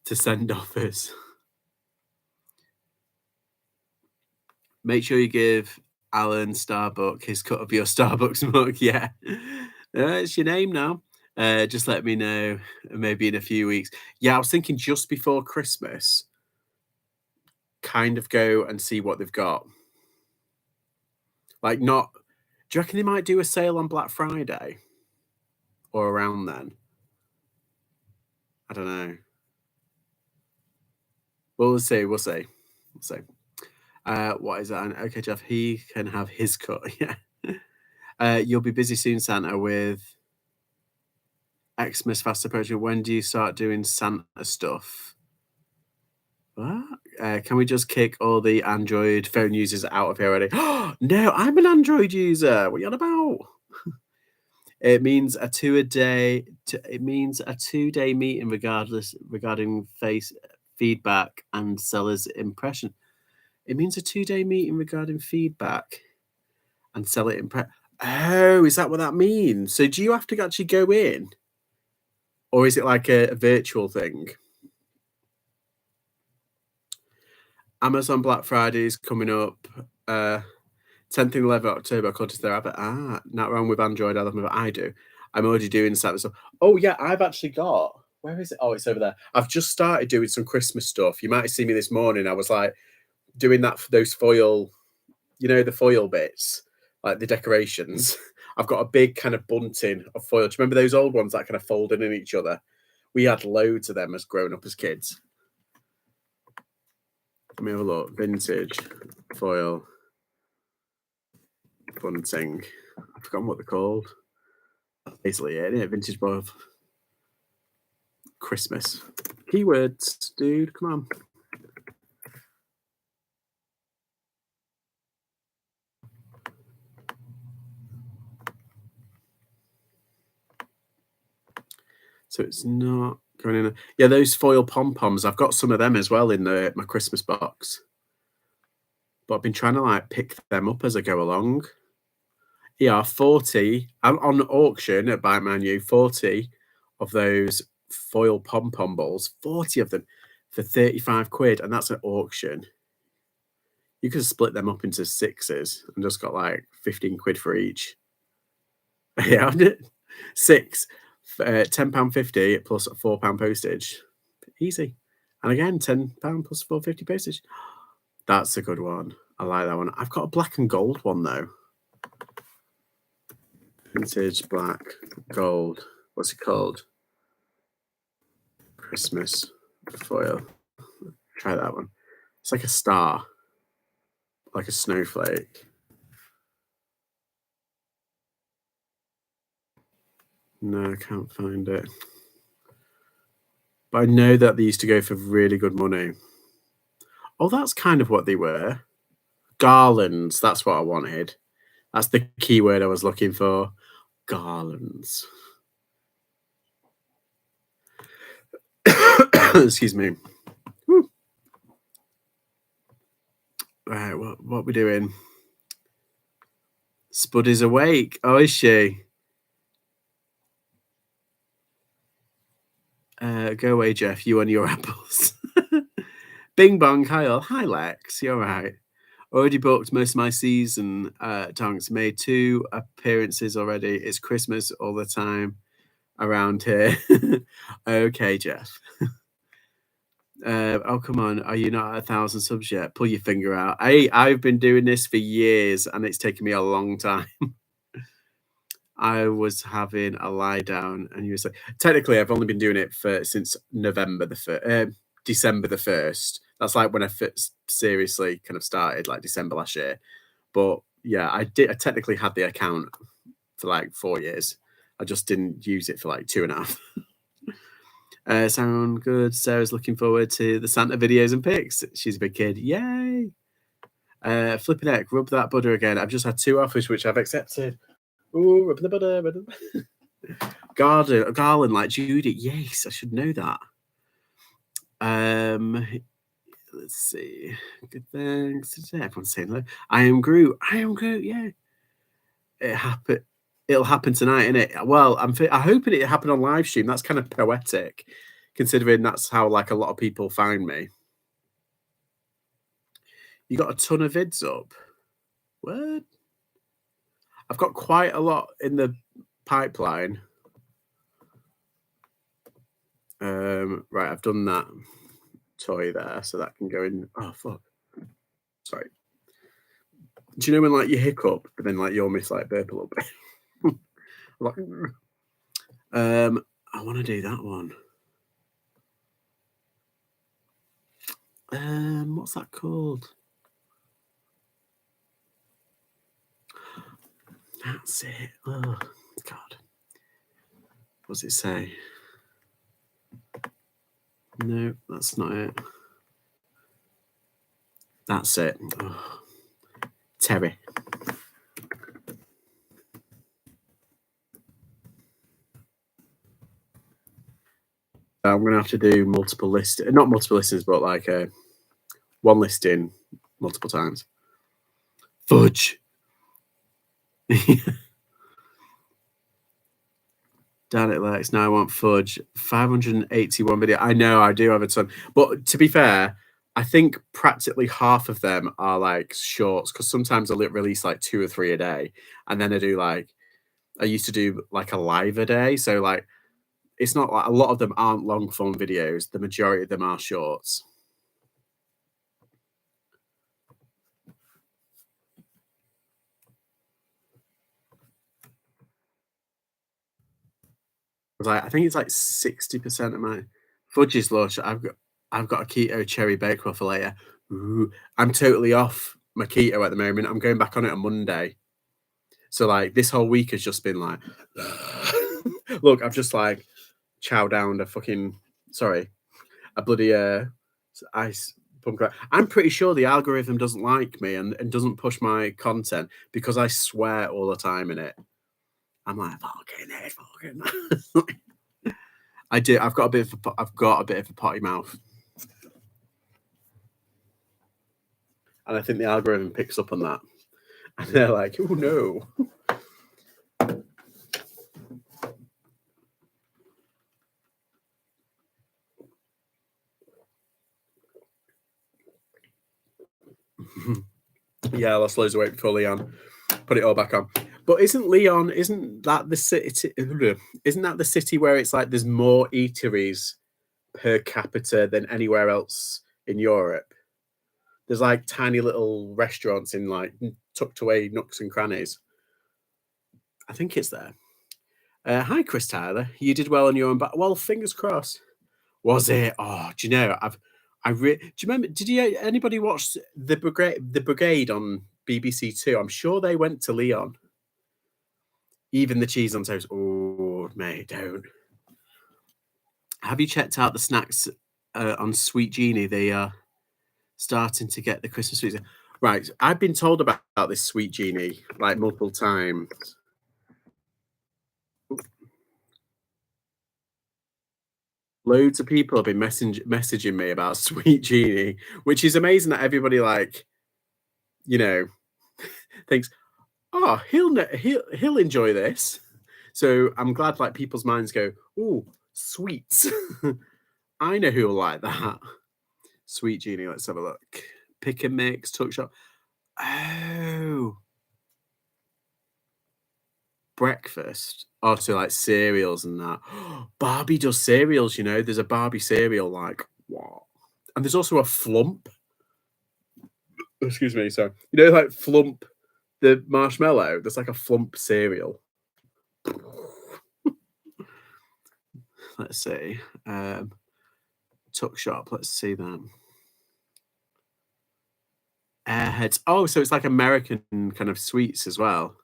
[SPEAKER 1] to send offers. Make sure you give Alan Starbuck his cut of your Starbucks mug. Yeah, it's your name now. Just let me know, maybe in a few weeks. Yeah, I was thinking just before Christmas, kind of go and see what they've got. Like, not. Do you reckon they might do a sale on Black Friday or around then? I don't know. We'll see. We'll see. We'll see. What is that? Okay, Jeff, he can have his cut. Yeah. You'll be busy soon, Santa, with Xmas fast approaching. When do you start doing Santa stuff? What? Can we just kick all the Android phone users out of here already? No, I'm an Android user. What are you on about? It means a 2-a-day. It means a 2-day meeting regarding face feedback and seller's impression. It means a 2-day meeting regarding feedback and seller impression. Oh, is that what that means? So do you have to actually go in, or is it like a virtual thing? Amazon Black Friday is coming up 10th and 11th October, according to their advert. Not wrong with Android. I do. I'm already doing Santa stuff. Oh, yeah, I've actually got. Where is it? Oh, it's over there. I've just started doing some Christmas stuff. You might have seen me this morning. I was like doing that for those foil, the foil bits, like the decorations. I've got a big kind of bunting of foil. Do you remember those old ones that kind of folded in each other? We had loads of them as growing up as kids. Let me have a look. Vintage foil bunting. I've forgotten what they're called. Basically, isn't it? Vintage foil. Christmas. Keywords, dude. Come on. So it's not going in. Yeah, those foil pom-poms. I've got some of them as well in my Christmas box. But I've been trying to like pick them up as I go along. Yeah, 40. I'm on auction at Buy My New. 40 of those foil pom-pom balls. 40 of them for 35 quid, and that's at auction. You could split them up into sixes and just got like 15 quid for each. Yeah, 6. £10.50 plus £4 postage. Easy. And again, £10 plus £4.50 postage. That's a good one. I like that one. I've got a black and gold one though. Vintage black gold. What's it called? Christmas foil. Try that one. It's like a star, like a snowflake. No, I can't find it. But I know that they used to go for really good money. Oh, that's kind of what they were. Garlands. That's what I wanted. That's the keyword I was looking for. Garlands. Excuse me. Woo. Right, what we doing? Spud is awake. Oh, is she? Go away, Jeff. You and your apples. Bing bong, Kyle. Hi, Lex. You're right. Already booked most of my season tanks. Made 2 appearances already. It's Christmas all the time around here. Okay, Jeff. Oh, come on. Are you not at 1,000 subs yet? Pull your finger out. I've been doing this for years and it's taken me a long time. I was having a lie down and you were saying, technically, I've only been doing it since December the 1st. That's like when I seriously kind of started, like December last year. But yeah, I technically had the account for like 4 years. I just didn't use it for like 2.5. Sound good. Sarah's looking forward to the Santa videos and pics. She's a big kid. Yay. Flipping heck, rub that butter again. I've just had 2 offers which I've accepted. Ooh, rub the butter. Garland like Judy. Yes, I should know that. Let's see. Good thanks. Everyone's saying hello. I am Groot. I am Groot. Yeah, it happened. It'll happen tonight, innit? Well, I'm hoping it happened on live stream. That's kind of poetic, considering that's how like a lot of people find me. You got a ton of vids up. What? I've got quite a lot in the pipeline. Right, I've done that toy there, so that can go in. Oh fuck! Sorry. Do you know when like you hiccup, but then like you almost like burp a little bit? Like, I want to do that one. What's that called? That's it. Oh God. What does it say? No, that's not it. That's it. Oh. Terry. I'm gonna have to do multiple not multiple listings, but like one listing multiple times. Fudge. Damn it, Lex. Now I want fudge. 581 video. I know I do have a ton. But to be fair, I think practically half of them are like shorts because sometimes I release like 2 or 3 a day. And then I used to do like a live a day. So like it's not like a lot of them aren't long form videos. The majority of them are shorts. I think it's like 60% of my fudge is lush. I've got a keto cherry bakewell for later. Ooh, I'm totally off my keto at the moment. I'm going back on it on Monday. So like this whole week has just been like, look, I've just like chow down a bloody ice pumpkin. I'm pretty sure the algorithm doesn't like me and doesn't push my content because I swear all the time in it. I'm like, fucking. I do. I've got a bit of a potty mouth, and I think the algorithm picks up on that, and they're like, "Oh no." Yeah, I lost loads of weight before Leon. Put it all back on. But isn't that the city? Isn't that the city where it's like there's more eateries per capita than anywhere else in Europe? There's like tiny little restaurants in like tucked away nooks and crannies. I think it's there. Hi, Chris Tyler. You did well on your own, but well, fingers crossed. Was it? Oh, do you know? Do you remember? Did anybody watch the Brigade? The Brigade on BBC Two? I'm sure they went to Leon. Even the cheese on toast. Oh, mate, don't. Have you checked out the snacks on Sweet Genie? They are starting to get the Christmas sweets. Right, I've been told about this Sweet Genie like multiple times. Loads of people have been messaging me about Sweet Genie, which is amazing that everybody like, you know, thinks, oh, he'll enjoy this. So I'm glad like people's minds go, oh, sweets. I know who'll like that. Sweet Genie. Let's have a look. Pick and mix, tuck shop. Oh, breakfast. Oh, so like cereals and that. Barbie does cereals, you know. There's a Barbie cereal, like what? And there's also a Flump. Excuse me, so you know, like Flump, the marshmallow. There's like a Flump cereal. Let's see. Tuck shop. Let's see them. Airheads. Oh, so it's like American kind of sweets as well.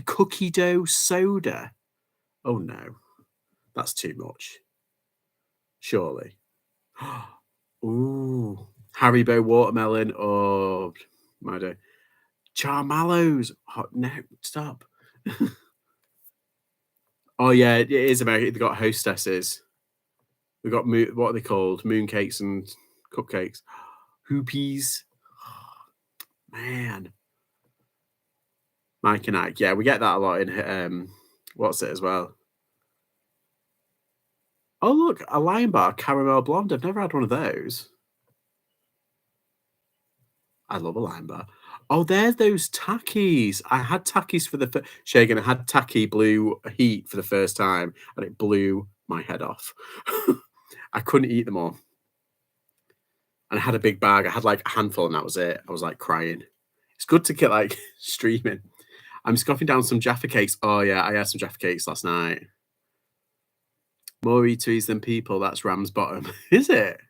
[SPEAKER 1] Cookie dough soda. Oh no, that's too much. Surely. Ooh, Haribo watermelon or my day. Charmallows. Oh, no, stop. Oh, yeah, it is American. They've got hostesses. We've got what are they called? Mooncakes and cupcakes. Hoopies. Man. Mike and Ike. Yeah, we get that a lot in what's it as well? Oh, look, a Lion Bar caramel blonde. I've never had one of those. I love a Lion Bar. Oh, they're those Takis. I had Takis for the Shagan. I had Taki Blue Heat for the first time, and it blew my head off. I couldn't eat them all. And I had a big bag. I had like a handful, and that was it. I was like crying. It's good to get like streaming. I'm scoffing down some Jaffa cakes. Oh yeah, I had some Jaffa cakes last night. More eateries than people. That's Ram's bottom. Is it?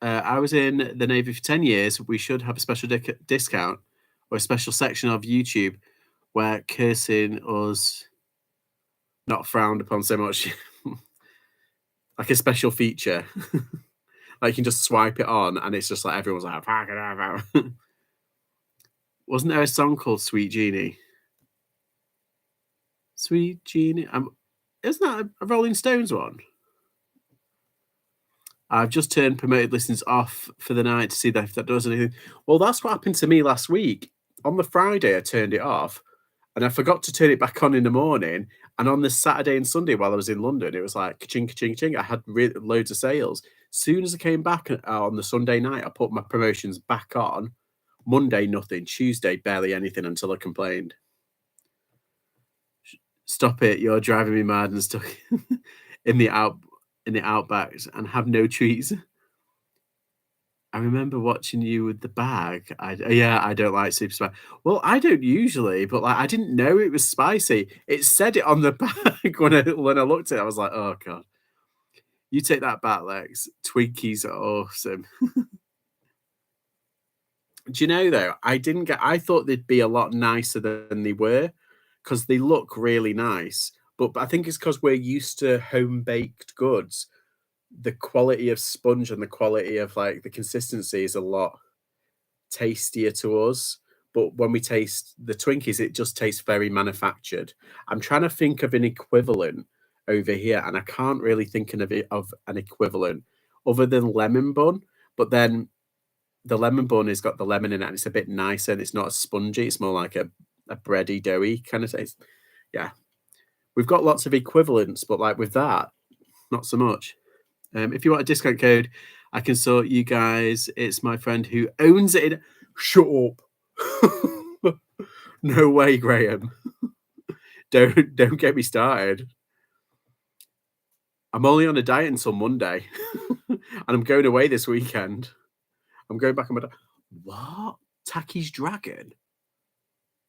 [SPEAKER 1] I was in the Navy for 10 years. We should have a special discount or a special section of YouTube where cursing us not frowned upon so much. Like a special feature. Like you can just swipe it on and it's just like everyone's like, wasn't there a song called Sweet Genie? Sweet Genie. Isn't that a Rolling Stones one? I've just turned promoted listens off for the night to see if that does anything. Well, that's what happened to me last week. On the Friday, I turned it off and I forgot to turn it back on in the morning. And on the Saturday and Sunday while I was in London, it was like ka-ching, ka-ching, ka-ching. I had loads of sales. Soon as I came back on the Sunday night, I put my promotions back on. Monday, nothing. Tuesday, barely anything until I complained. Stop it. You're driving me mad and stuck in the outbacks and have no treats. I remember watching you with the bag. I don't like super spicy. Well, I don't usually, but like I didn't know it was spicy. It said it on the bag when I looked at it. I was like, oh god. You take that back, Lex. Twinkies are awesome. Do you know though? I thought they'd be a lot nicer than they were because they look really nice. But I think it's because we're used to home baked goods. The quality of sponge and the quality of like the consistency is a lot tastier to us. But when we taste the Twinkies, it just tastes very manufactured. I'm trying to think of an equivalent over here, and I can't really think of an equivalent other than lemon bun. But then the lemon bun has got the lemon in it, and it's a bit nicer, and it's not as spongy. It's more like a bready, doughy kind of taste. Yeah, we've got lots of equivalents, but like with that, not so much. If you want a discount code, I can sort you guys. It's my friend who owns it. Shut up. No way, Graham. Don't get me started. I'm only on a diet until Monday. And I'm going away this weekend. I'm going back on my diet. What? Taki's Dragon?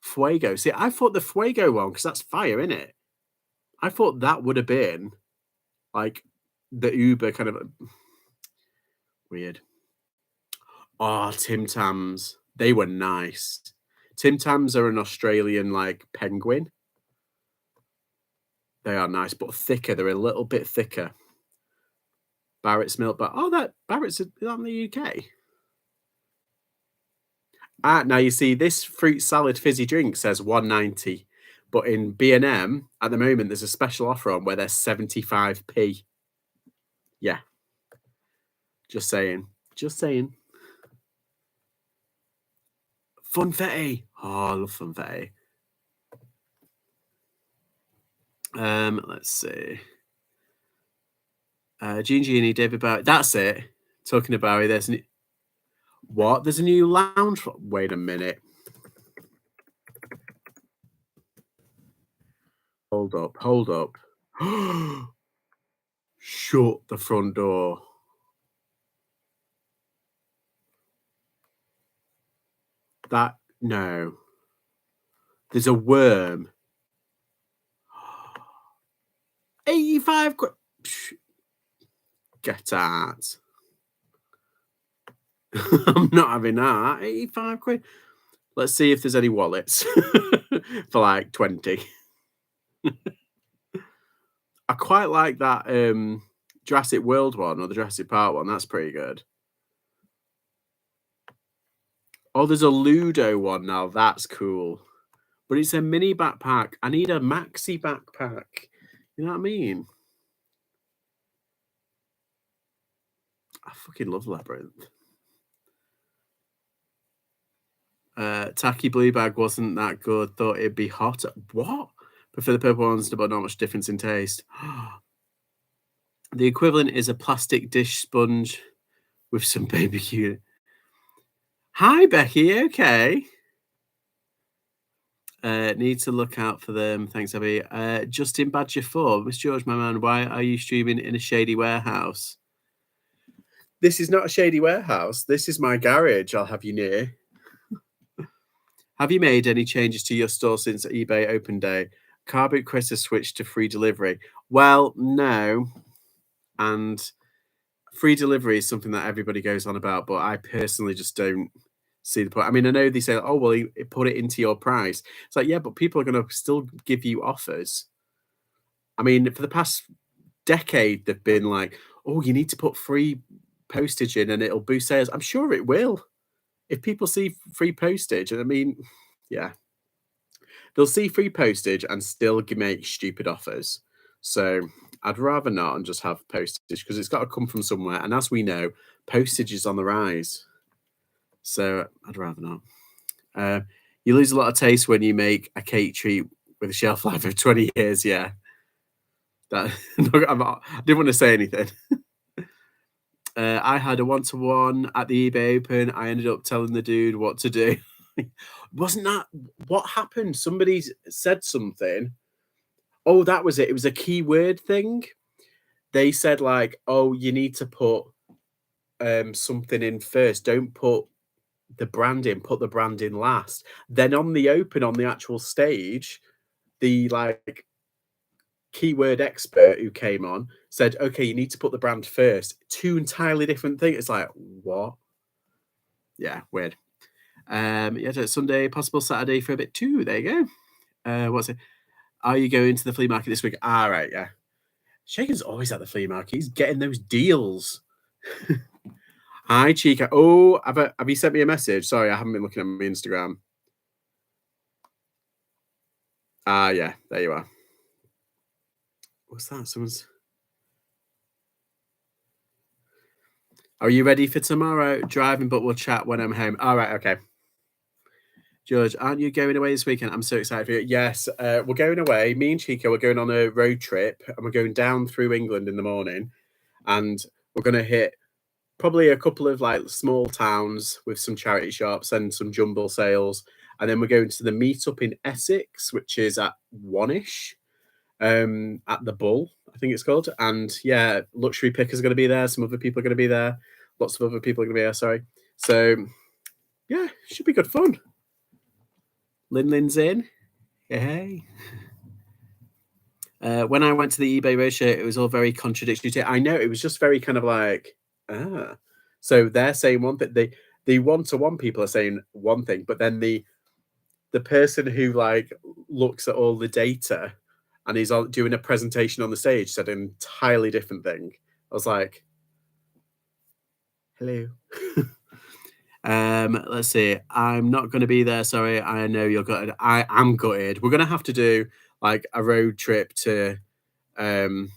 [SPEAKER 1] Fuego. See, I thought the Fuego one, because that's fire, in it. I thought that would have been like the Uber kind of weird. Oh, Tim Tams. They were nice. Tim Tams are an Australian like penguin. They are nice, but thicker. They're a little bit thicker. Barrett's milk bar. Oh, that Barrett's is that in the UK. Ah, now you see this fruit salad fizzy drink says 190, but in B&M at the moment there's a special offer on where they're 75p. Yeah. Just saying. Just saying. Funfetti. Oh, I love funfetti. Let's see. Gene Genie, David Bowie. That's it. Talking to Bowie. There's what? There's a new lounge. Wait a minute. Hold up. Hold up. Shut the front door. That no. There's a worm. 85 quid. Get out. I'm not having that. 85 quid. Let's see if there's any wallets for like 20. I quite like that Jurassic World one or the Jurassic Park one. That's pretty good. Oh, there's a Ludo one now. That's cool. but it's a mini backpack. I need a maxi backpack. You know what I mean? I fucking love Labyrinth. Tacky Blue Bag wasn't that good. Thought it'd be hot. What? Prefer the purple ones, but not much difference in taste. The equivalent is a plastic dish sponge with some barbecue. Hi, Becky. Okay. Need to look out for them. Thanks, Abby. Justin Badger 4. Miss George, my man, why are you streaming in a shady warehouse? This is not a shady warehouse. This is my garage. I'll have you near. Have you made any changes to your store since eBay open day? Car Boot Chris has switched to free delivery. Well, no. And free delivery is something that everybody goes on about, but I personally just don't see the point. I mean, I know they say, oh, well, you put it into your price. It's like, yeah, but people are going to still give you offers. I mean, for the past decade, they've been like, oh, you need to put free postage in and it'll boost sales. I'm sure it will. If people see free postage, and I mean, yeah, they'll see free postage and still make stupid offers. So I'd rather not and just have postage because it's got to come from somewhere. And as we know, postage is on the rise. So I'd rather not. You lose a lot of taste when you make a cake treat with a shelf life of 20 years. Yeah. I didn't want to say anything. I had a one-to-one at the eBay Open. I ended up telling the dude what to do. Wasn't that what happened? Somebody said something. Oh, that was it. It was a keyword thing. They said like, oh, you need to put something in first. Don't put the brand in. Put the brand in last. Then on the Open, on the actual stage, the like keyword expert who came on said, okay, you need to put the brand first. Two entirely different things. It's like, what? Yeah, weird. Yeah, Sunday, possible Saturday for a bit too. There you go. What's it? Are you going to the flea market this week? Ah, right, yeah. Shagan's always at the flea market. He's getting those deals. Hi, Chica. Oh, have you sent me a message? Sorry, I haven't been looking at my Instagram. Ah, yeah, there you are. What's that? Someone's. Are you ready for tomorrow? Driving, but we'll chat when I'm home. All right, okay. George, aren't you going away this weekend? I'm so excited for you. Yes, we're going away. Me and Chica, we're going on a road trip and we're going down through England in the morning. And we're going to hit probably a couple of like small towns with some charity shops and some jumble sales. And then we're going to the meetup in Essex, which is at 1ish at the Bull, I think it's called. And yeah, Luxury Pickers are going to be there. Some other people are going to be there. Lots of other people are going to be there, sorry. So yeah, should be good fun. Lin's in. Hey. When I went to the eBay Roadshow, it was all very contradictory. I know, it was just very kind of like, So they're saying one thing. The one-to-one people are saying one thing, but then the person who like looks at all the data and he's doing a presentation on the stage said an entirely different thing. I was like, hello. Let's see. I'm not going to be there. Sorry. I know you're gutted. I am gutted. We're going to have to do like a road trip to, to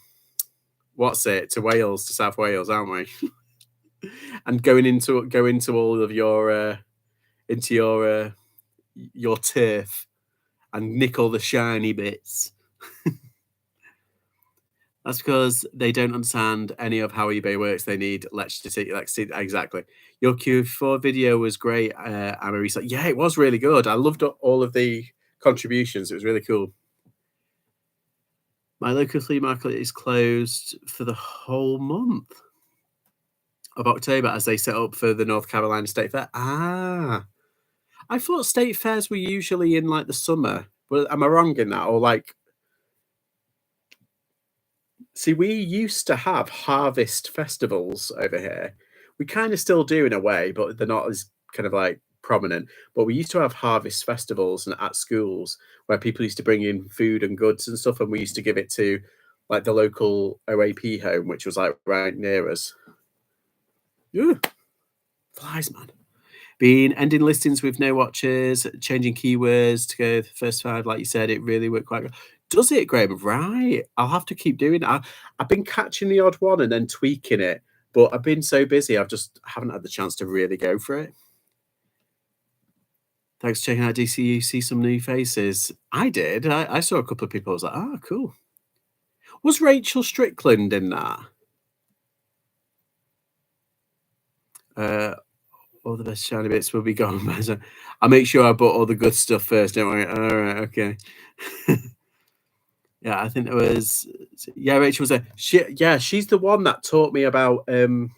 [SPEAKER 1] Wales, to South Wales, aren't we? And go into all of your, into your turf and nick all the shiny bits. That's because they don't understand any of how eBay works. They need electricity. Exactly. Your Q4 video was great, Amarie. Yeah, it was really good. I loved all of the contributions. It was really cool. My local flea market is closed for the whole month of October as they set up for the North Carolina State Fair. Ah, I thought state fairs were usually in like the summer. Well, am I wrong in that? Or like, see, we used to have harvest festivals over here. We kind of still do in a way, but they're not as kind of like prominent. But we used to have harvest festivals and at schools where people used to bring in food and goods and stuff, and we used to give it to like the local OAP home, which was like right near us. Ooh, flies, man. Been ending listings with no watches, changing keywords to go the first 5, like you said, it really worked quite good. Does it, Graham? Right. I'll have to keep doing it. I've been catching the odd one and then tweaking it, but I've been so busy, I've just haven't had the chance to really go for it. Thanks for checking out DCU. See some new faces. I did. I saw a couple of people. I was like, oh, cool. Was Rachel Strickland in that? All the best shiny bits will be gone. I'll make sure I bought all the good stuff first. Don't worry. All right. Okay. Yeah, I think there was. Yeah, Rachel was there. She's the one that taught me about the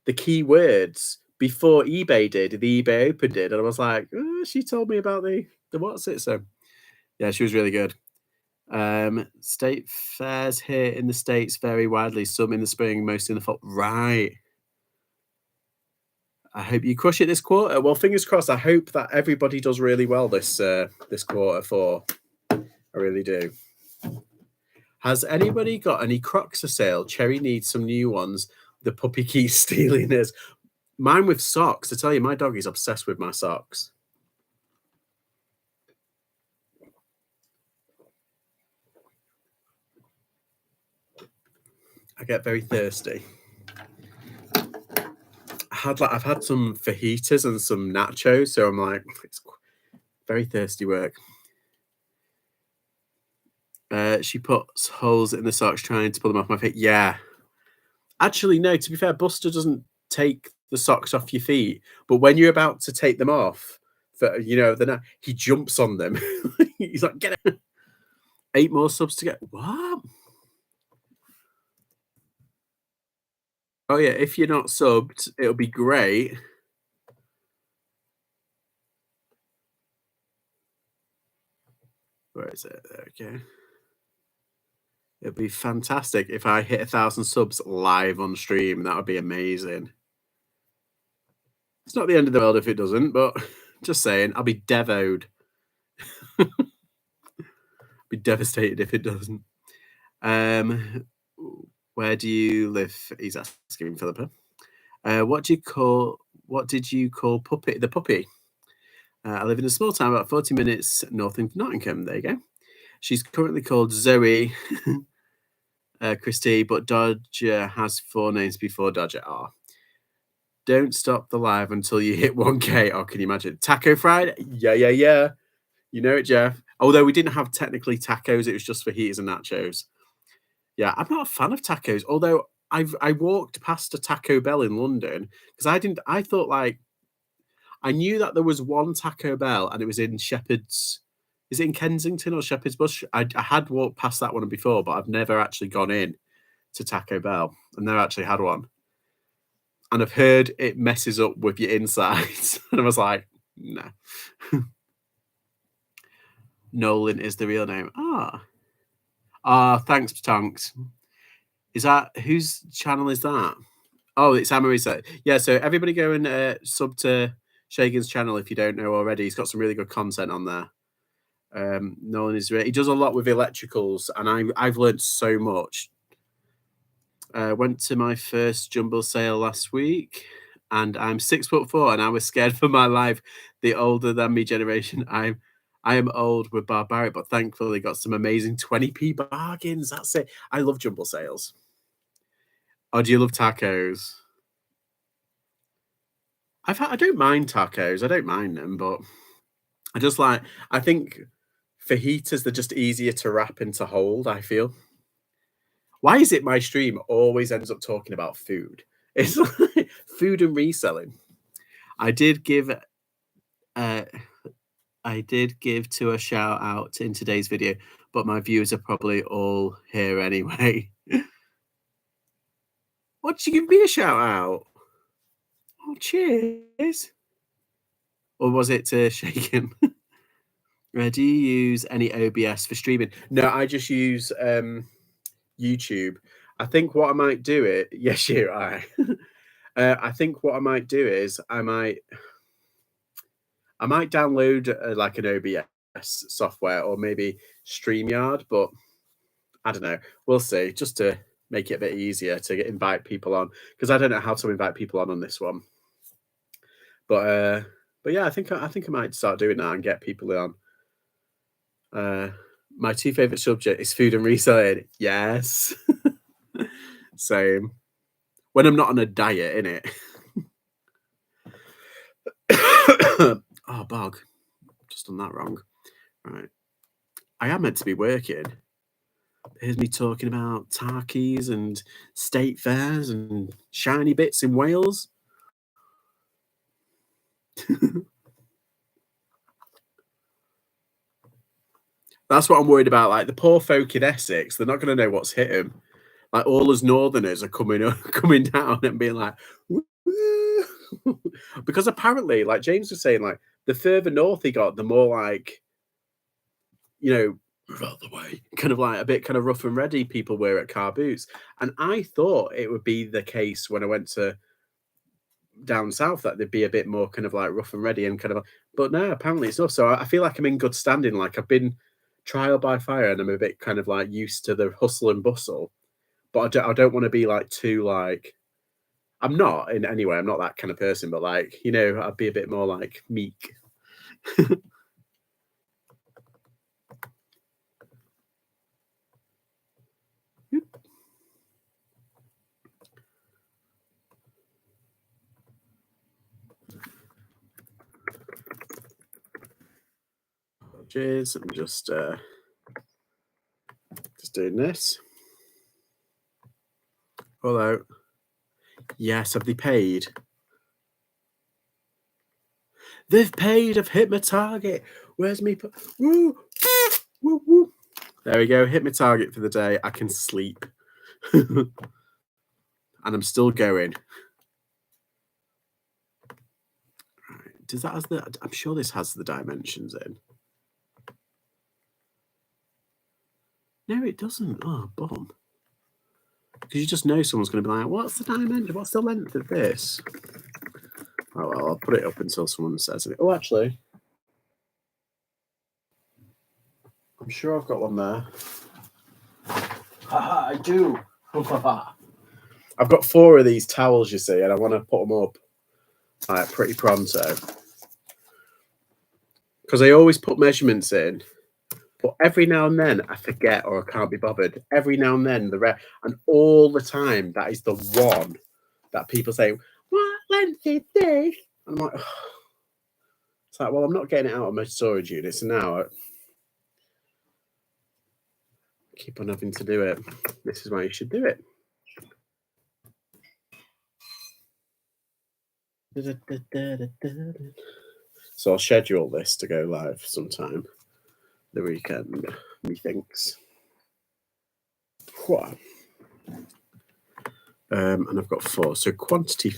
[SPEAKER 1] keywords before eBay did. The eBay Open did, and I was like, oh, she told me about the what's it. So yeah, she was really good. State fairs here in the States vary widely. Some in the spring, most in the fall. Right. I hope you crush it this quarter. Well, fingers crossed. I hope that everybody does really well this quarter four. I really do. Has anybody got any Crocs for sale? Cherry needs some new ones. The puppy keeps stealing his. Mine with socks. I tell you, my dog is obsessed with my socks. I get very thirsty. I've had some fajitas and some nachos, so I'm like, it's very thirsty work. She puts holes in the socks trying to pull them off my feet. Yeah. Actually, no, to be fair, Buster doesn't take the socks off your feet, but when you're about to take them off, he jumps on them. He's like, get it. 8 more subs to get. What? Oh, yeah, if you're not subbed, it'll be great. Where is it? Okay. It'd be fantastic if I hit 1,000 subs live on stream. That would be amazing. It's not the end of the world if it doesn't, but just saying, I'll be devoed. Be devastated if it doesn't. Where do you live? He's asking Philippa. What did you call puppy? The puppy. I live in a small town about 40 minutes north of Nottingham. There you go. She's currently called Zoe Christie, but Dodger has 4 names before Dodger. Oh. Don't stop the live until you hit 1K. Oh, can you imagine? Taco Friday? Yeah. You know it, Jeff. Although we didn't have technically tacos, it was just fajitas and nachos. Yeah, I'm not a fan of tacos. Although I walked past a Taco Bell in London because I thought like I knew that there was one Taco Bell and it was in Shepherd's. Is it in Kensington or Shepherd's Bush? I had walked past that one before, but I've never actually gone in to Taco Bell. I've never actually had one. And I've heard it messes up with your insides. And I was like, no. Nolan is the real name. Thanks, Tonks. Is that whose channel is that? Oh, it's Amory's. Yeah, so everybody go and sub to Shagan's channel if you don't know already. He's got some really good content on there. Nolan is he does a lot with electricals, and I've learned so much. Went to my first jumble sale last week, and I'm 6'4", and I was scared for my life. The older than me generation, I am old with barbaric, but thankfully got some amazing 20p bargains. That's it. I love jumble sales. Oh, do you love tacos? I don't mind tacos. I don't mind them, but I think fajitas, they're just easier to wrap and to hold, I feel. Why is it my stream always ends up talking about food? It's like food and reselling. I did give to a shout out in today's video, but my viewers are probably all here anyway. What did you give me a shout out? Oh, cheers. Or was it to Shaken? Do you use any OBS for streaming? No, I just use YouTube. I think what I might do it. Yes, I think what I might do is I might download like an OBS software or maybe StreamYard, but I don't know. We'll see. Just to make it a bit easier to invite people on, because I don't know how to invite people on this one. But yeah, I think I might start doing that and get people on. My two favorite subject is food and reselling. Yes. Same. When I'm not on a diet, innit? Oh, bog. Just done that wrong. Right. I am meant to be working. Here's me talking about tarkies and state fairs and shiny bits in Wales. That's what I'm worried about. Like the poor folk in Essex, they're not going to know what's hit them. Like all us Northerners are coming down and being like, woo. Because apparently, like James was saying, like the further north he got, the more like, move out the way, kind of like a bit kind of rough and ready people were at car boots. And I thought it would be the case when I went to down south that they'd be a bit more kind of like rough and ready and kind of, but no, apparently it's not. So I feel like I'm in good standing. Like I've been trial by fire and I'm a bit kind of like used to the hustle and bustle, but I don't want to be like too like, I'm not in any way, I'm not that kind of person, but like, I'd be a bit more like meek. Cheers. I'm just doing this. Hello. Yes, have they paid? They've paid. I've hit my target. Where's me? Woo! Woo, woo. There we go. Hit my target for the day. I can sleep. And I'm still going. Right. Does that has the? I'm sure this has the dimensions in. No, it doesn't. Oh, bum. Because you just know someone's going to be like, what's the dimension? What's the length of this? Oh, well, I'll put it up until someone says it. Oh, actually, I'm sure I've got one there. Haha, I do. I've got 4 of these towels, you see, and I want to put them up like pretty pronto. Because I always put measurements in, but every now and then I forget or I can't be bothered. Every now and then and all the time that is the one that people say, what length is this? And I'm like, oh. It's like, well, I'm not getting it out of my storage unit, so now I keep on having to do it. This is why you should do it. So I'll schedule this to go live sometime the weekend, methinks. And I've got 4. So quantity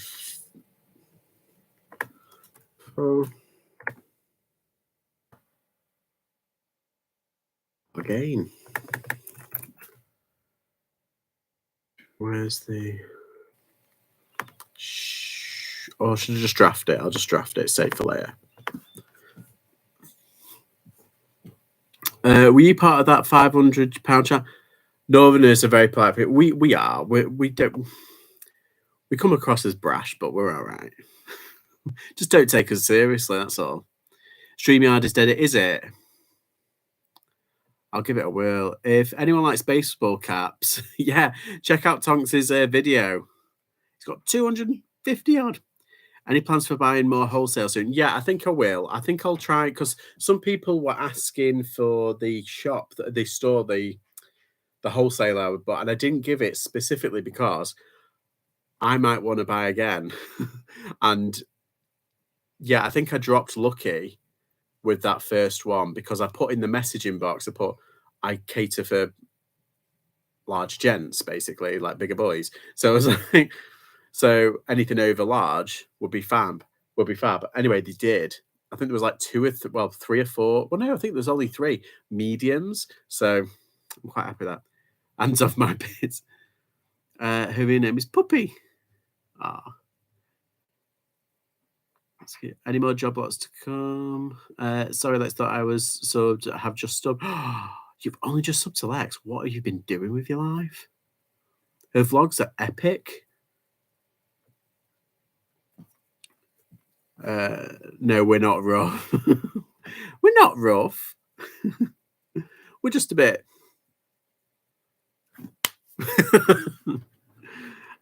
[SPEAKER 1] 4. Again. Where's the... Or should I just draft it? I'll just draft it, save for later. Were you part of that £500 chat? Northerners are very polite. We are. We don't. We come across as brash, but we're all right. Just don't take us seriously. That's all. StreamYard is dead. Is it? I'll give it a whirl. If anyone likes baseball caps, yeah, check out Tonks's video. He's got 250 odd. Any plans for buying more wholesale soon? Yeah, I think I will. I think I'll try, because some people were asking for the shop, the store, the wholesaler, and I didn't give it specifically because I might want to buy again. And yeah, I think I dropped lucky with that first one because I put in the messaging box, I cater for large gents, basically, like bigger boys. So I was like, so anything over large would be fab. Anyway, they did. I think there was like 3 or 4. Well, no, I think there's only 3 mediums. So I'm quite happy with that. Hands off my bits. Her name is Puppy. Ah. That's cute. Any more job lots to come? Sorry, Lex, thought I was subbed. I have just subbed. You've only just subbed to Lex. What have you been doing with your life? Her vlogs are epic. No, we're not rough. We're not rough. We're just a bit.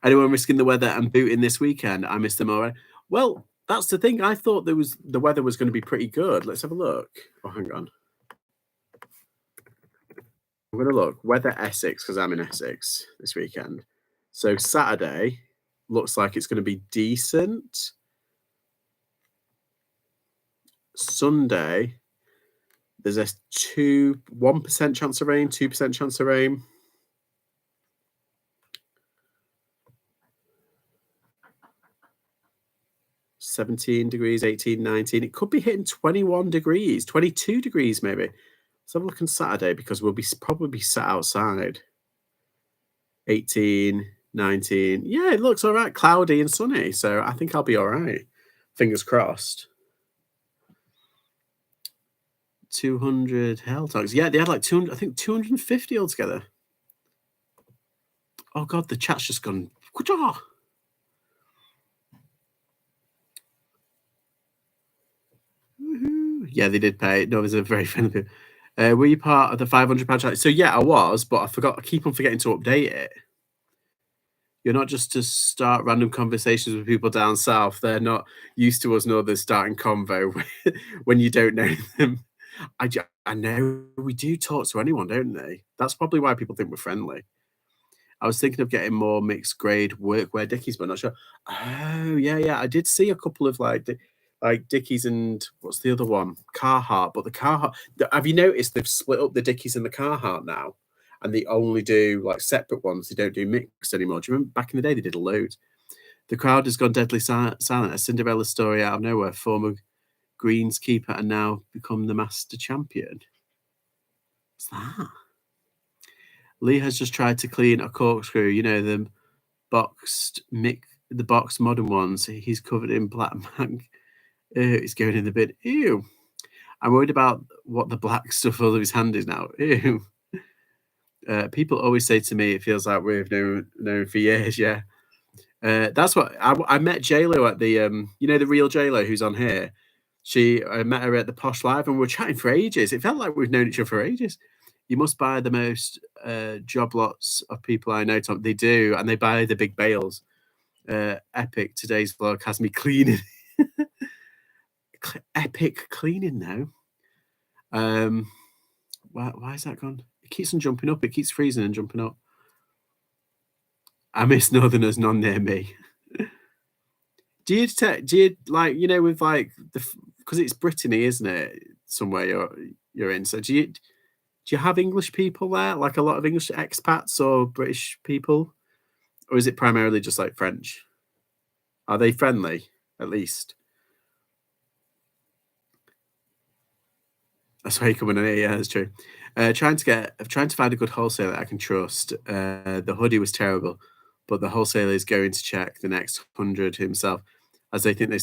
[SPEAKER 1] Anyone risking the weather and booting this weekend? I missed them already. Well, that's the thing. I thought the weather was going to be pretty good. Let's have a look. Oh, hang on. I'm going to look. Weather Essex, because I'm in Essex this weekend. So Saturday looks like it's going to be decent. Sunday, there's a 1% chance of rain, 2% chance of rain. $17 degrees, 18, 19. It could be hitting 21 degrees, 22 degrees maybe. Let's have a look on Saturday because we'll be probably sat outside. 18, 19. Yeah, it looks all right. Cloudy and sunny. So I think I'll be all right. Fingers crossed. 200 hell talks. Yeah, they had like 200, I think 250 altogether. Oh God, the chat's just gone. Woohoo. Yeah, they did pay. No, there's a very friendly. Were you part of the £500 challenge? So yeah, I was, but I keep on forgetting to update it. You're not just to start random conversations with people down south. They're not used to us northerners starting convo when you don't know them. I know we do talk to anyone, don't they? That's probably why people think we're friendly. I was thinking of getting more mixed grade workwear Dickies, but not sure. Oh, yeah. I did see a couple of like Dickies and what's the other one? Carhartt. But the Carhartt, have you noticed they've split up the Dickies and the Carhartt now? And they only do like separate ones. They don't do mixed anymore. Do you remember back in the day they did a load? The crowd has gone deadly silent. A Cinderella story out of nowhere. Former greenskeeper and now become the master champion. What's that? Lee has just tried to clean a corkscrew. You know the boxed modern ones. He's covered in black mag. It's going in the bin. Ew. I'm worried about what the black stuff all of his hand is now. Ew. People always say to me, it feels like we've known for years. Yeah. That's what I met JLo at the the real JLo who's on here. I met her at the Posh Live and we were chatting for ages. It felt like we've known each other for ages. You must buy the most job lots of people I know, Tom. They do, and they buy the big bales. Epic. Today's vlog has me cleaning. Epic cleaning now. Why is that gone? It keeps on jumping up. It keeps freezing and jumping up. I miss Northerners, none near me. Do you like with like because it's Brittany, isn't it? Somewhere you're in. So do you have English people there? Like a lot of English expats or British people, or is it primarily just like French? Are they friendly at least? That's why you come in here. Yeah, that's true. Trying to find a good wholesaler I can trust. The hoodie was terrible, but the wholesaler is going to check the next 100 himself, as they think they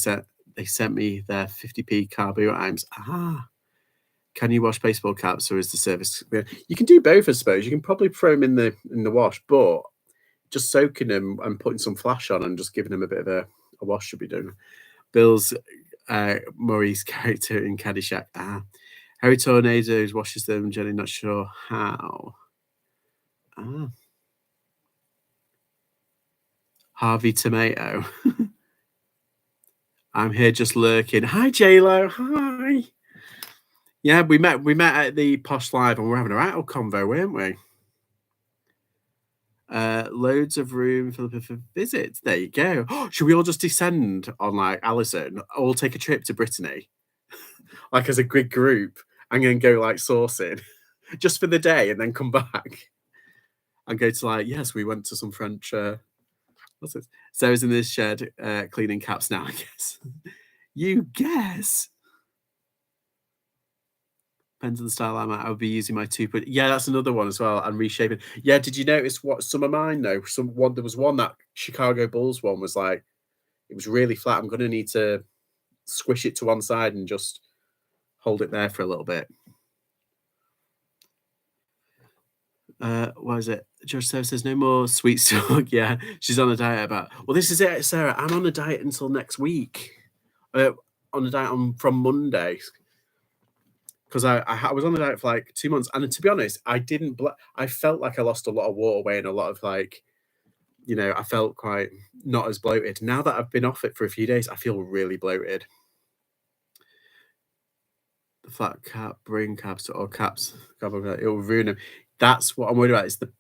[SPEAKER 1] sent me their 50p carbo items. Can you wash baseball caps, or is the service? You can do both, I suppose. You can probably throw them in the wash, but just soaking them and putting some flash on and just giving them a bit of a wash should be done. Bill's Murray's character in Caddyshack. Harry Tornadoes washes them. Jenny, not sure how. Harvey Tomato. I'm here just lurking. Hi, JLo. Hi. Yeah, we met at the Posh Live and we're having a right old convo, weren't we? Loads of room for visits. There you go. Should we all just descend on like Alison? All take a trip to Brittany, like as a big group, and then go like sourcing, just for the day, and then come back and go to like yes, we went to some French. What's it? Sarah's in this shed cleaning caps now. I guess. You guess. Depends on the style I'm at. I would be using my 2. Yeah, that's another one as well. And reshaping. Yeah, did you notice what some of mine though? There was one that Chicago Bulls one was like, it was really flat. I'm gonna need to squish it to one side and just hold it there for a little bit. What is it? George Sarah says no more sweet talk. Yeah, she's on a diet about. Well, this is it, Sarah. I'm on a diet until next week. on a diet from Monday because I was on the diet for like 2 months, and to be honest, I didn't. I felt like I lost a lot of water weight and a lot of like, I felt quite not as bloated. Now that I've been off it for a few days, I feel really bloated. The flat cap, brain caps, or caps, it will ruin them. That's what I'm worried about. Is the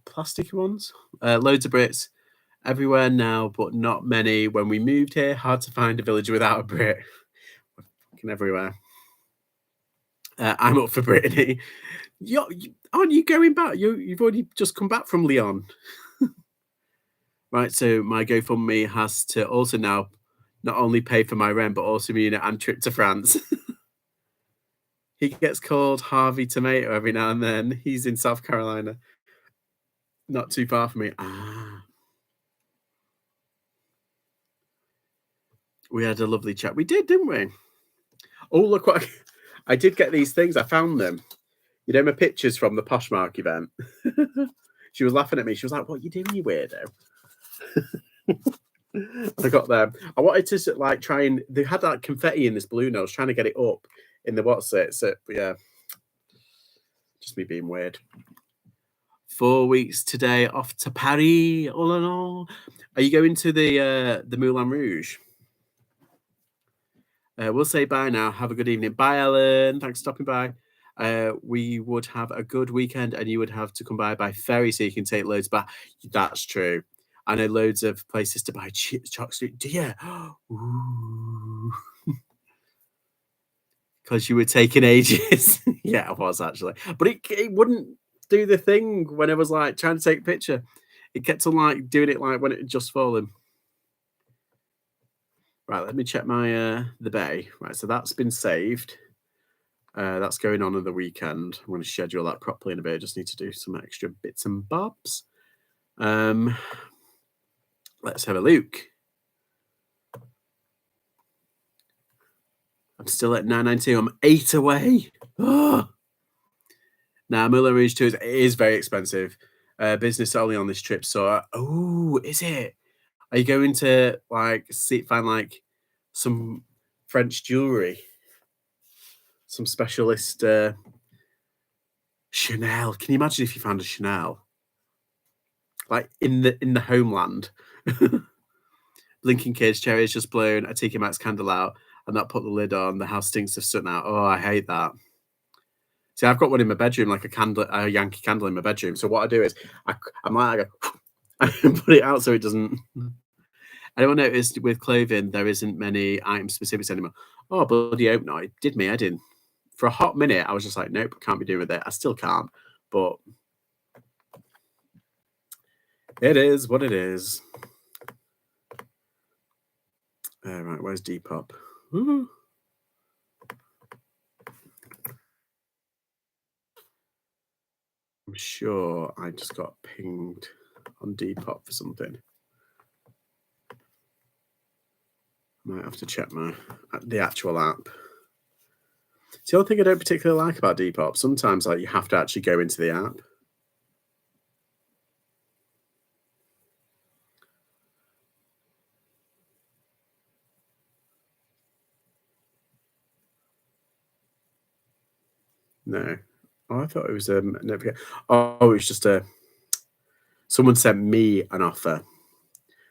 [SPEAKER 1] plasticky ones. Loads of Brits everywhere now, but not many. When we moved here, hard to find a village without a Brit. Fucking everywhere. I'm up for Brittany. Aren't you going back? You've already just come back from Lyon. Right, so my GoFundMe has to also now not only pay for my rent, but also mean and trip to France. He gets called Harvey Tomato every now and then. He's in South Carolina, not too far from me. We had a lovely chat. We did, didn't we? Oh, look what I did get these things. I found them. My pictures from the Poshmark event. She was laughing at me. She was like, "What are you doing, you weirdo?" I got them. I wanted to like try and they had that confetti in this balloon. I was trying to get it up in the what's it. So but yeah, just me being weird. 4 weeks today, off to Paris. All in all, are you going to the Moulin Rouge? We'll say bye now. Have a good evening. Bye, Ellen. Thanks for stopping by. We would have a good weekend, and you would have to come by ferry so you can take loads back. That's true. I know loads of places to buy chocolate. Do you? Because you were taking ages. Yeah, I was actually. But it wouldn't do the thing when I was like trying to take a picture. It kept on like doing it like when it had just fallen. Right, let me check my the bay. Right, so that's been saved. That's going on the weekend. I'm going to schedule that properly in a bit. I just need to do some extra bits and bobs. Let's have a look. I'm still at 992. I'm 8 away. Now, Moulin Rouge tours is very expensive. Business only on this trip. So, is it? Are you going to like find like some French jewelry, some specialist Chanel? Can you imagine if you found a Chanel like in the homeland? Blinking kids, cherries just blown, a Tiki Max candle out, and that put the lid on. The house stinks of soot now. Oh, I hate that. See, I've got one in my bedroom, like a Yankee candle in my bedroom. So what I do is I'm like, I put it out so it doesn't. Anyone noticed with clothing there isn't many item specifics anymore? Oh, bloody hope not. It did me head in. For a hot minute, I was just like, nope, can't be doing with it. I still can't, but it is what it is. Right, where's Depop? Woo. I'm sure I just got pinged on Depop for something. Might have to check the actual app. It's the only thing I don't particularly like about Depop. Sometimes like you have to actually go into the app. No. Oh, I thought it was notification. Oh, it was just someone sent me an offer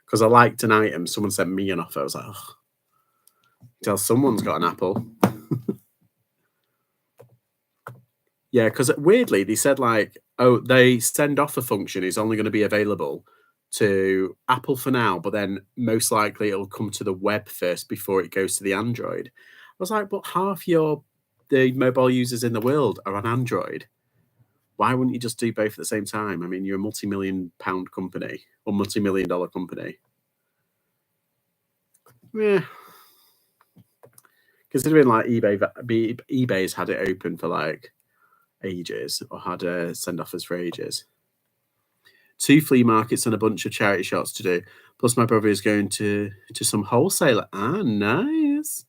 [SPEAKER 1] because I liked an item. Someone sent me an offer. I was like, oh, tell someone's got an Apple. Yeah, because weirdly they said like, oh, they send offer function is only going to be available to Apple for now, but then most likely it'll come to the web first before it goes to the Android. I was like, but half the mobile users in the world are on Android. Why wouldn't you just do both at the same time? I mean, you're a multi-million-pound company or multi-million-dollar company. Yeah. Considering like eBay's had it open for like ages or had send offers for ages. 2 flea markets and a bunch of charity shops to do. Plus, my brother is going to some wholesaler. Nice.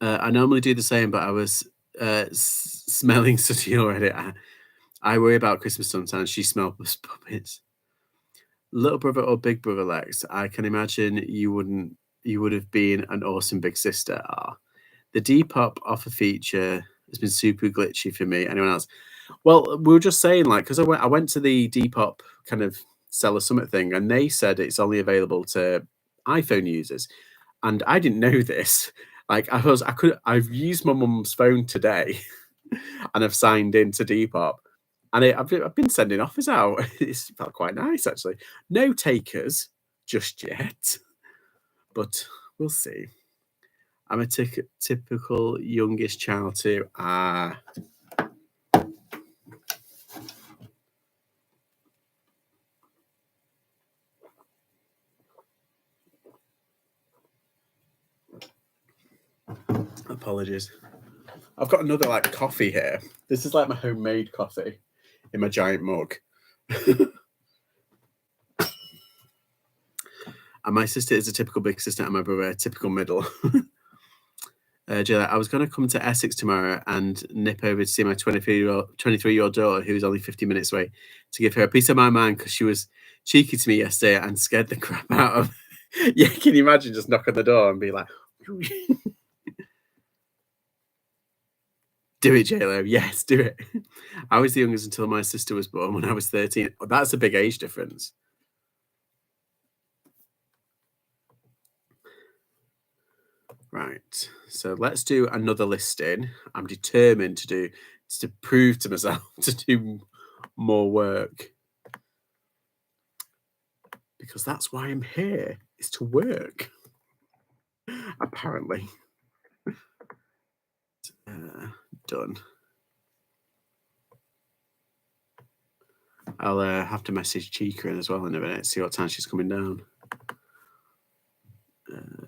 [SPEAKER 1] I normally do the same, but I was smelling sooty already. I worry about Christmas sometimes. She smells puppets. Little brother or big brother, Lex? I can imagine you wouldn't you would have been an awesome big sister. Ah, the Depop offer feature has been super glitchy for me. Anyone else? Well, we were just saying, like, because I went to the Depop kind of seller summit thing, and they said it's only available to iPhone users, and I didn't know this. Like, I've used my mum's phone today, and I've signed into Depop, and I've been sending offers out. It's felt quite nice actually. No takers just yet, but we'll see. I'm a typical youngest child too. Ah, apologies. I've got another like coffee here. This is like my homemade coffee in my giant mug. And my sister is a typical big sister, and my brother a typical middle. Jill, I was going to come to Essex tomorrow and nip over to see my 23-year-old daughter, who's only 50 minutes away, to give her a piece of my mind because she was cheeky to me yesterday and scared the crap out of. Yeah, can you imagine just knock on the door and be like, "Do it, JLo. Yes, do it." I was the youngest until my sister was born when I was 13. That's a big age difference. Right. So let's do another listing. I'm determined to prove to myself to do more work because that's why I'm here, is to work. Apparently. Done. I'll have to message Chica in as well in a minute, see what time she's coming down.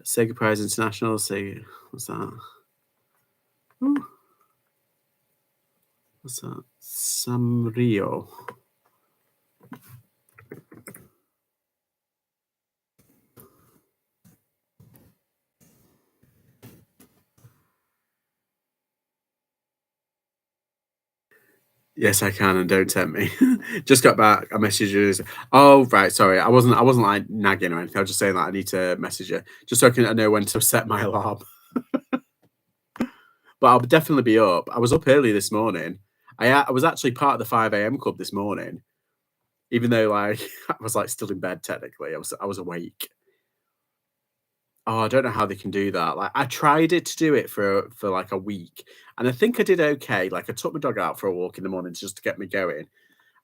[SPEAKER 1] Sega Prize International. Sega. What's that? Ooh. What's that? Samrio. Yes, I can, and don't tempt me. Just got back. I messaged you. Oh, right. Sorry, I wasn't. I wasn't like nagging or anything. I was just saying that I need to message you just so I know when to set my alarm. But I'll definitely be up. I was up early this morning. I was actually part of the 5 a.m. club this morning, even though like I was like still in bed technically. I was awake. Oh, I don't know how they can do that. Like I tried it to do it for like a week, and I think I did okay. Like I took my dog out for a walk in the morning just to get me going,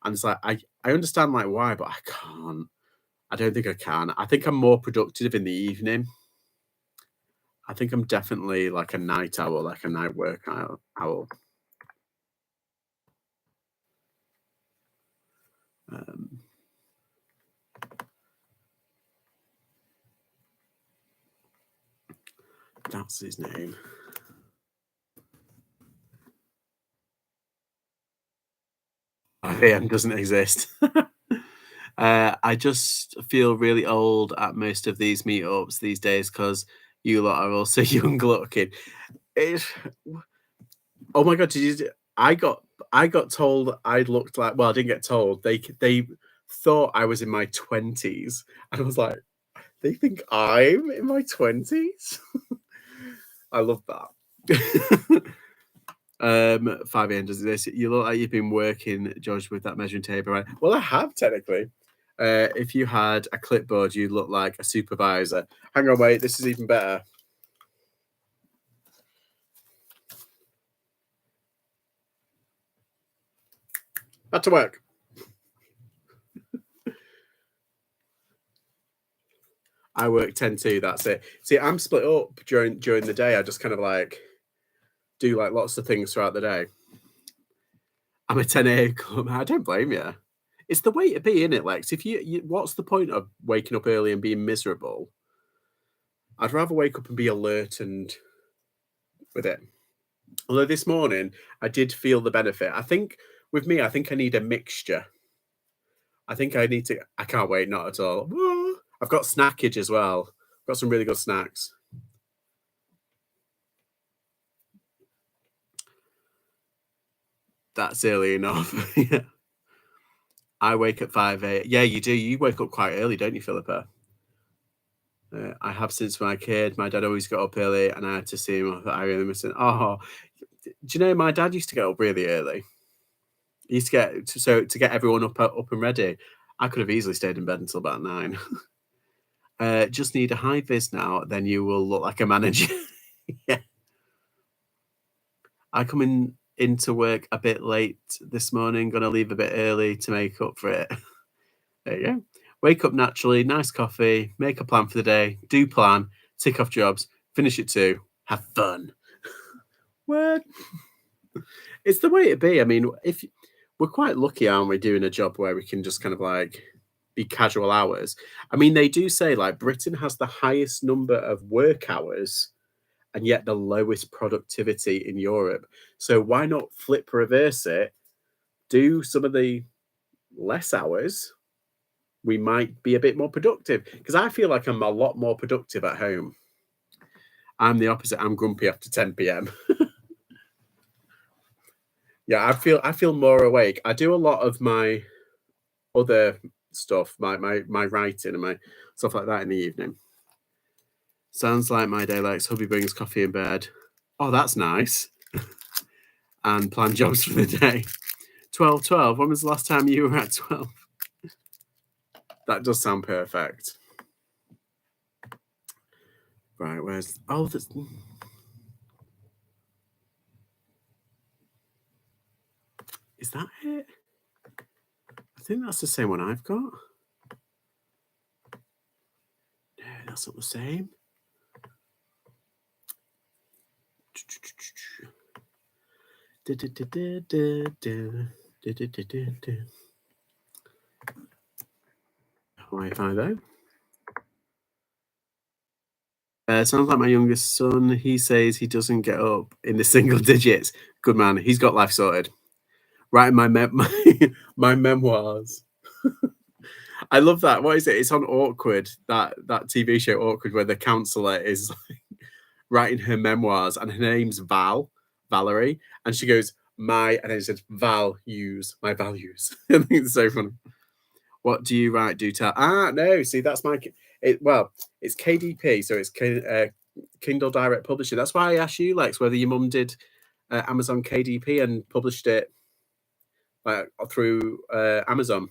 [SPEAKER 1] and it's like I understand like why, but I can't. I don't think I can. I think I'm more productive in the evening. I think I'm definitely like a night owl, like a night work owl. Um, that's his name. AM doesn't exist. I just feel really old at most of these meetups these days because you lot are also young looking. It, oh my god! I got told I looked like. Well, I didn't get told. They thought I was in my 20s, and I was like, they think I'm in my 20s. I love that. 5 a.m. does this. You look like you've been working, George, with that measuring tape, right? Well, I have technically. If you had a clipboard, you look like a supervisor. Hang on, wait. This is even better. Back to work. I work 10 to. That's it. See, I'm split up during the day. I just kind of like do like lots of things throughout the day. I'm a 10 a.m. club. I don't blame you. It's the way to be, in it, Lex. If what's the point of waking up early and being miserable? I'd rather wake up and be alert and with it. Although this morning I did feel the benefit. I think with me, I think I need a mixture. I think I need to. I can't wait. Not at all. I've got snackage as well. I've got some really good snacks. That's early enough. Yeah. I wake at 5 a.m. Yeah, you do. You wake up quite early, don't you, Philippa? I have since my kid. My dad always got up early, and I had to see him. I really miss it. Oh, do you know my dad used to get up really early? He used to get to get everyone up and ready. I could have easily stayed in bed until about 9. Just need a high vis now, then you will look like a manager. Yeah. I come into work a bit late this morning, gonna leave a bit early to make up for it. There you go. Wake up naturally, nice coffee, make a plan for the day, do plan, tick off jobs, finish at 2, have fun. What? It's the way to be. I mean, if we're quite lucky, aren't we, doing a job where we can just kind of like be casual hours. I mean, they do say like Britain has the highest number of work hours and yet the lowest productivity in Europe. So why not flip reverse it? Do some of the less hours. We might be a bit more productive because I feel like I'm a lot more productive at home. I'm the opposite. I'm grumpy after 10 p.m. Yeah, I feel more awake. I do a lot of my other stuff, my writing and my stuff like that in the evening. Sounds like my day. Like hubby brings coffee in bed. Oh, that's nice. And plan jobs for the day. 12:12. When was the last time you were at 12? That does sound perfect. Right, where's that's is that it? I think that's the same one I've got. No, that's not the same. Wi-Fi though. Sounds like my youngest son. He says he doesn't get up in the single digits. Good man. He's got life sorted. Writing my memoirs. I love that. What is it? It's on Awkward. That TV show Awkward, where the counselor is writing her memoirs, and her name's Valerie, and she goes and then it says values, my values. I think it's so funny. What do you write? Do tell? No. See, that's it's KDP, so it's Kindle Direct Publishing. That's why I asked you, Lex, whether your mum did Amazon KDP and published it through Amazon.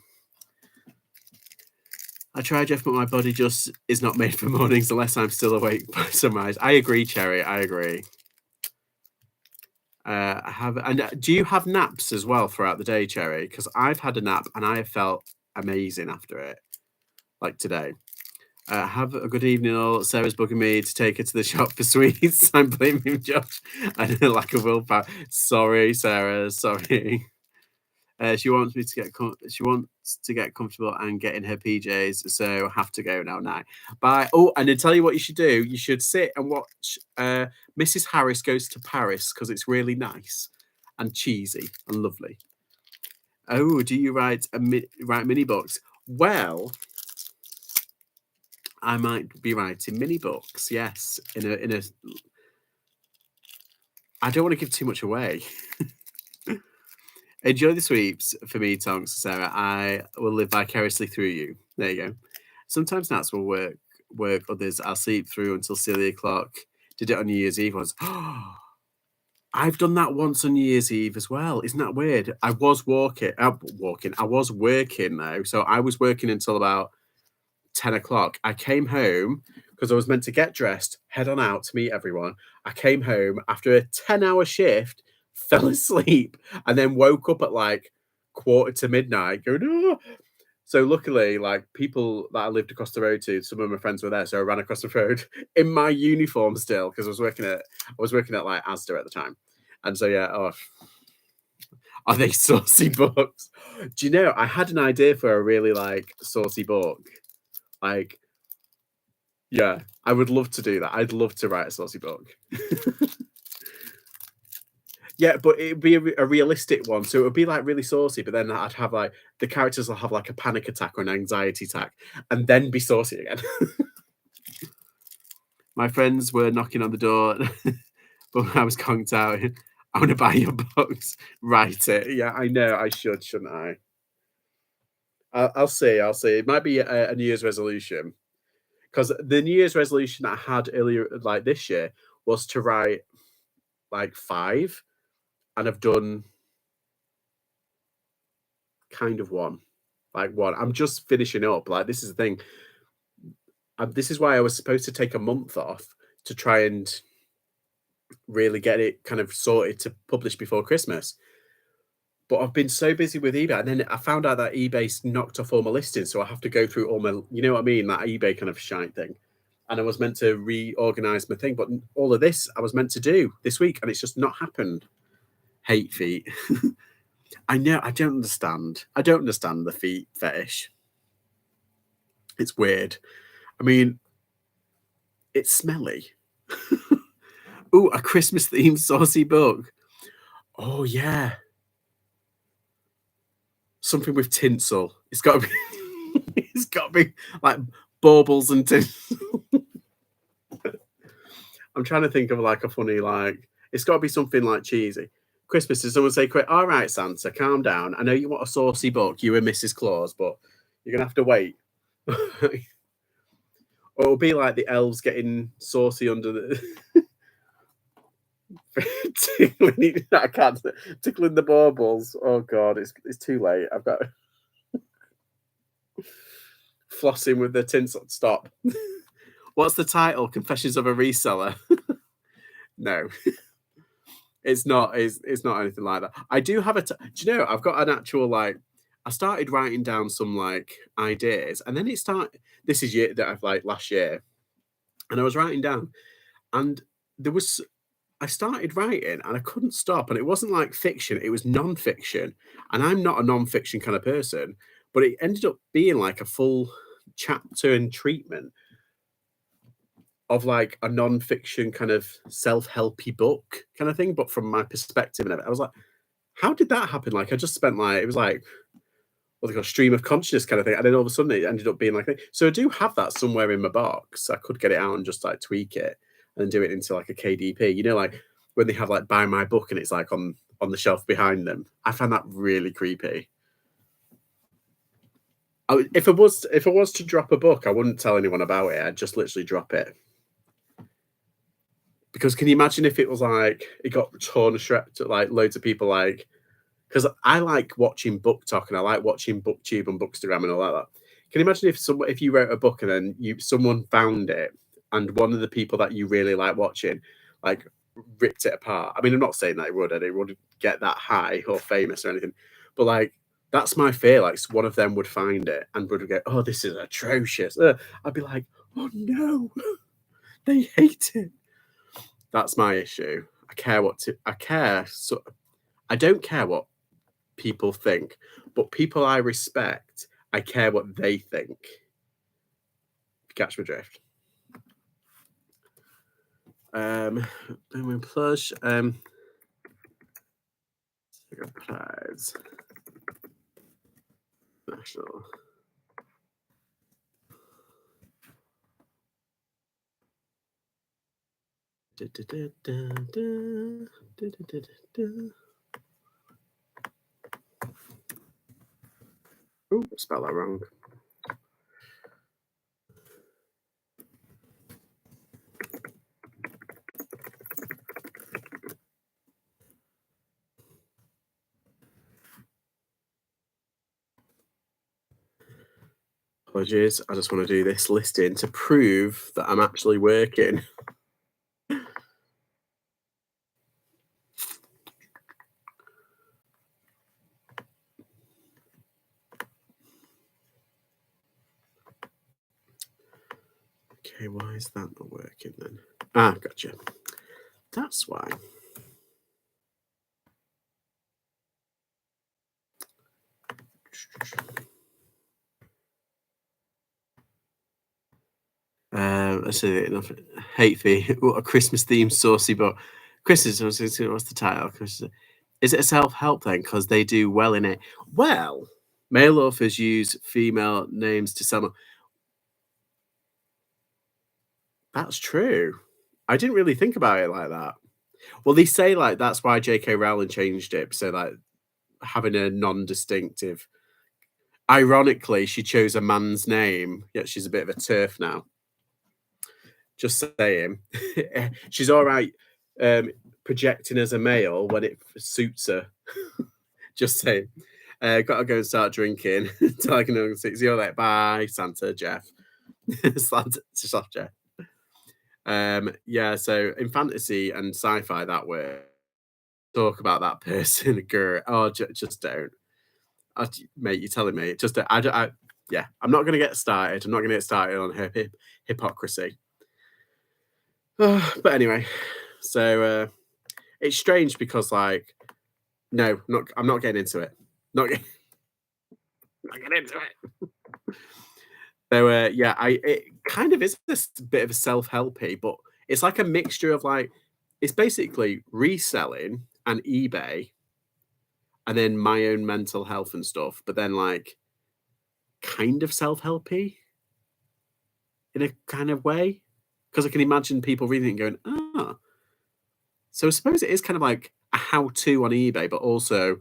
[SPEAKER 1] I try, Jeff, but my body just is not made for mornings unless I'm still awake by sunrise. I agree, Cherry. I agree. Do you have naps as well throughout the day, Cherry? Because I've had a nap and I have felt amazing after it, like today. Have a good evening, all. Sarah's bugging me to take her to the shop for sweets. I'm blaming Josh. I don't lack of willpower. Sorry, Sarah. Sorry. She wants me to get she wants to get comfortable and get in her PJs, so I have to go now. Bye. Oh, and to tell you what you should do, you should sit and watch Mrs. Harris Goes to Paris because it's really nice and cheesy and lovely. Oh, do you write mini books? Well, I might be writing mini books. Yes, in a. I don't want to give too much away. Enjoy the sweeps for me, Tonks, Sarah. I will live vicariously through you. There you go. Sometimes nights will work. Others I'll sleep through until silly o'clock. Did it on New Year's Eve once. I've done that once on New Year's Eve as well. Isn't that weird? I was walking. I was working though, so I was working until about 10 o'clock. I came home because I was meant to get dressed, head on out to meet everyone. I came home after a 10-hour shift, fell asleep, and then woke up at like quarter to midnight going, oh. So luckily, like people that I lived across the road to, some of my friends were there, so I ran across the road in my uniform still because I was working at like Asda at the time. And so yeah, are they saucy books? Do you know, I had an idea for a really like saucy book. Like, yeah, I would love to do that. I'd love to write a saucy book. Yeah, but it'd be a realistic one. So it would be like really saucy, but then I'd have like the characters will have like a panic attack or an anxiety attack and then be saucy again. My friends were knocking on the door, but I was conked out. I want to buy your books. Write it. Yeah, I know. I should, shouldn't I? I'll see. It might be a New Year's resolution. Because the New Year's resolution that I had earlier, like this year, was to write like 5, and I've done kind of 1, like 1. I'm just finishing up. Like, this is the thing. This is why I was supposed to take a month off to try and really get it kind of sorted to publish before Christmas. But I've been so busy with eBay, and then I found out that eBay's knocked off all my listings, so I have to go through all my, you know what I mean, that eBay kind of shite thing. And I was meant to reorganize my thing, but all of this I was meant to do this week, and it's just not happened. Hate feet. I know. I don't understand. I don't understand the feet fetish. It's weird. I mean, it's smelly. Ooh, a Christmas themed saucy book. Oh yeah, something with tinsel. It's got to be. It's got to be like baubles and tinsel. I'm trying to think of like a funny like. It's got to be something like cheesy. Christmas. Does someone say, "All right, Santa, calm down. I know you want a saucy book, you and Mrs. Claus, but you're gonna have to wait." Or it'll be like the elves getting saucy under the I can't tickling the baubles. Oh god, it's too late. I've got flossing with the tinsel. Stop. What's the title? Confessions of a Reseller. No, it's not. It's not anything like that. I do have do you know? I've got an actual like. I started writing down some like ideas, and then it started. This is year that I've like last year, and I was writing down, and there was I started writing and I couldn't stop. And it wasn't like fiction, it was non-fiction. And I'm not a non-fiction kind of person, but it ended up being like a full chapter and treatment of like a non-fiction kind of self-helpy book kind of thing, but from my perspective and everything. I was like, how did that happen? Like I just spent like it was like what they call stream of consciousness kind of thing. And then all of a sudden it ended up being like so I do have that somewhere in my box. I could get it out and just like tweak it and do it into like a KDP. You know, like when they have like buy my book and it's like on the shelf behind them. I found that really creepy. If I was to drop a book, I wouldn't tell anyone about it. I'd just literally drop it. Because can you imagine if it was like it got torn to shreds, like loads of people like because I like watching book talk and I like watching booktube and bookstagram and all that. Can you imagine if you wrote a book and then someone found it and one of the people that you really like watching like ripped it apart? I mean, I'm not saying that it would and it would get that high or famous or anything, but like that's my fear. Like one of them would find it and would go, "Oh, this is atrocious." I'd be like, "Oh no, they hate it." That's my issue. I care. So I don't care what people think, but people I respect, I care what they think. Catch my drift. Plush. Prize. National. Oh, spell that wrong. Apologies. I just want to do this listing to prove that I'm actually working. Okay, why is that not working then? Ah, gotcha. That's why. Let's see. Enough. Hate fee. What a Christmas themed saucy book. Christmas. What's the title? Christmas. Is it a self help thing? Because they do well in it. Well, male authors use female names to sell. That's true. I didn't really think about it like that. Well, they say like that's why J.K. Rowling changed it. So like having a non-distinctive. Ironically, she chose a man's name, yet she's a bit of a turf now. Just saying. She's all right projecting as a male when it suits her. Just saying. Gotta go and start drinking till I can know 6. You're like, bye, Santa Jeff. Santa Jeff. Yeah, so in fantasy and sci-fi that way, talk about that person, girl. Oh, just don't. Mate, you're telling me. Just, yeah, I'm not going to get started. I'm not going to get started on hypocrisy. But anyway, so it's strange because, like, no, I'm not getting into it. Not getting into it. So yeah, it kind of is this bit of a self-helpy, but it's like a mixture of like it's basically reselling and eBay and then my own mental health and stuff, but then like kind of self-helpy in a kind of way. Because I can imagine people reading it and going, ah. So I suppose it is kind of like a how-to on eBay, but also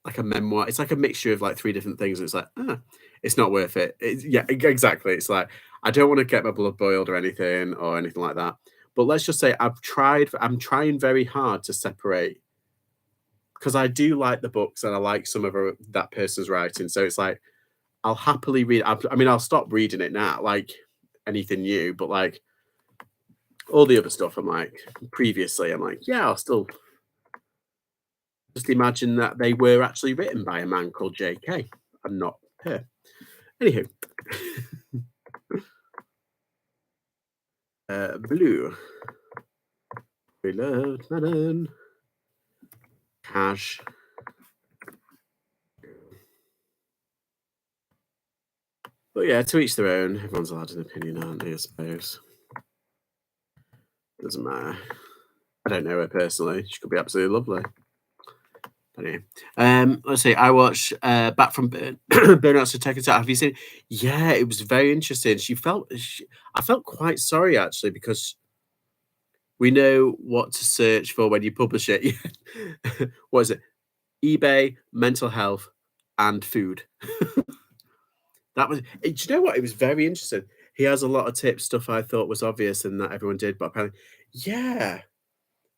[SPEAKER 1] like a memoir. It's like a mixture of like 3 different things. It's like, it's not worth it. Yeah, exactly. It's like I don't want to get my blood boiled or anything like that. But let's just say I'm trying very hard to separate because I do like the books and I like some of that person's writing. So it's like I'll happily read. I mean, I'll stop reading it now, like anything new, but like all the other stuff, I'm like previously, I'm like, yeah, I'll still just imagine that they were actually written by a man called J.K. and not her. Anywho, blue. We love melon. Cash. But yeah, to each their own. Everyone's allowed an opinion, aren't they? I suppose. Doesn't matter. I don't know her personally. She could be absolutely lovely. But anyway, let's see. I watched Back from Burnouts to Take a Tap. Have you seen? Yeah, it was very interesting. I felt quite sorry actually because we know what to search for when you publish it. What is it? eBay, mental health, and food. That was. Do you know what? It was very interesting. He has a lot of tips, stuff I thought was obvious and that everyone did, but apparently, yeah,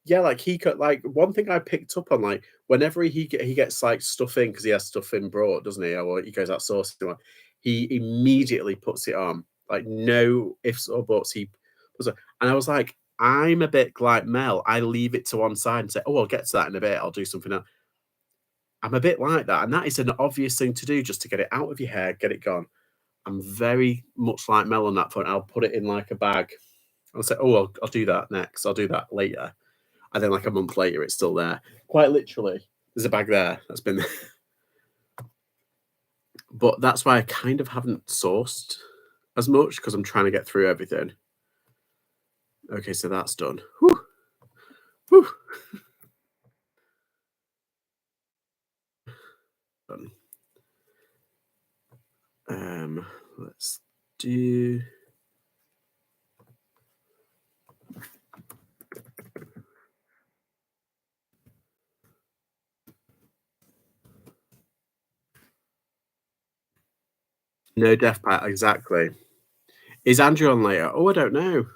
[SPEAKER 1] yeah. Like he could, like one thing I picked up on, like whenever he gets like stuff in because he has stuff in brought, doesn't he? Or he goes out sourcing one, he immediately puts it on, like no ifs or buts. He was, and I was like, I'm a bit like Mel. I leave it to one side and say, oh, I'll get to that in a bit. I'll do something else. I'm a bit like that, and that is an obvious thing to do just to get it out of your hair, get it gone. I'm very much like Mel on that front. I'll put it in like a bag. I'll say, "Oh, I'll do that next. I'll do that later," and then like a month later, it's still there. Quite literally, there's a bag there that's been there. But that's why I kind of haven't sourced as much because I'm trying to get through everything. Okay, so that's done. Whew. Whew. Done. Let's do. No death pat, exactly. Is Andrew on later? Oh, I don't know.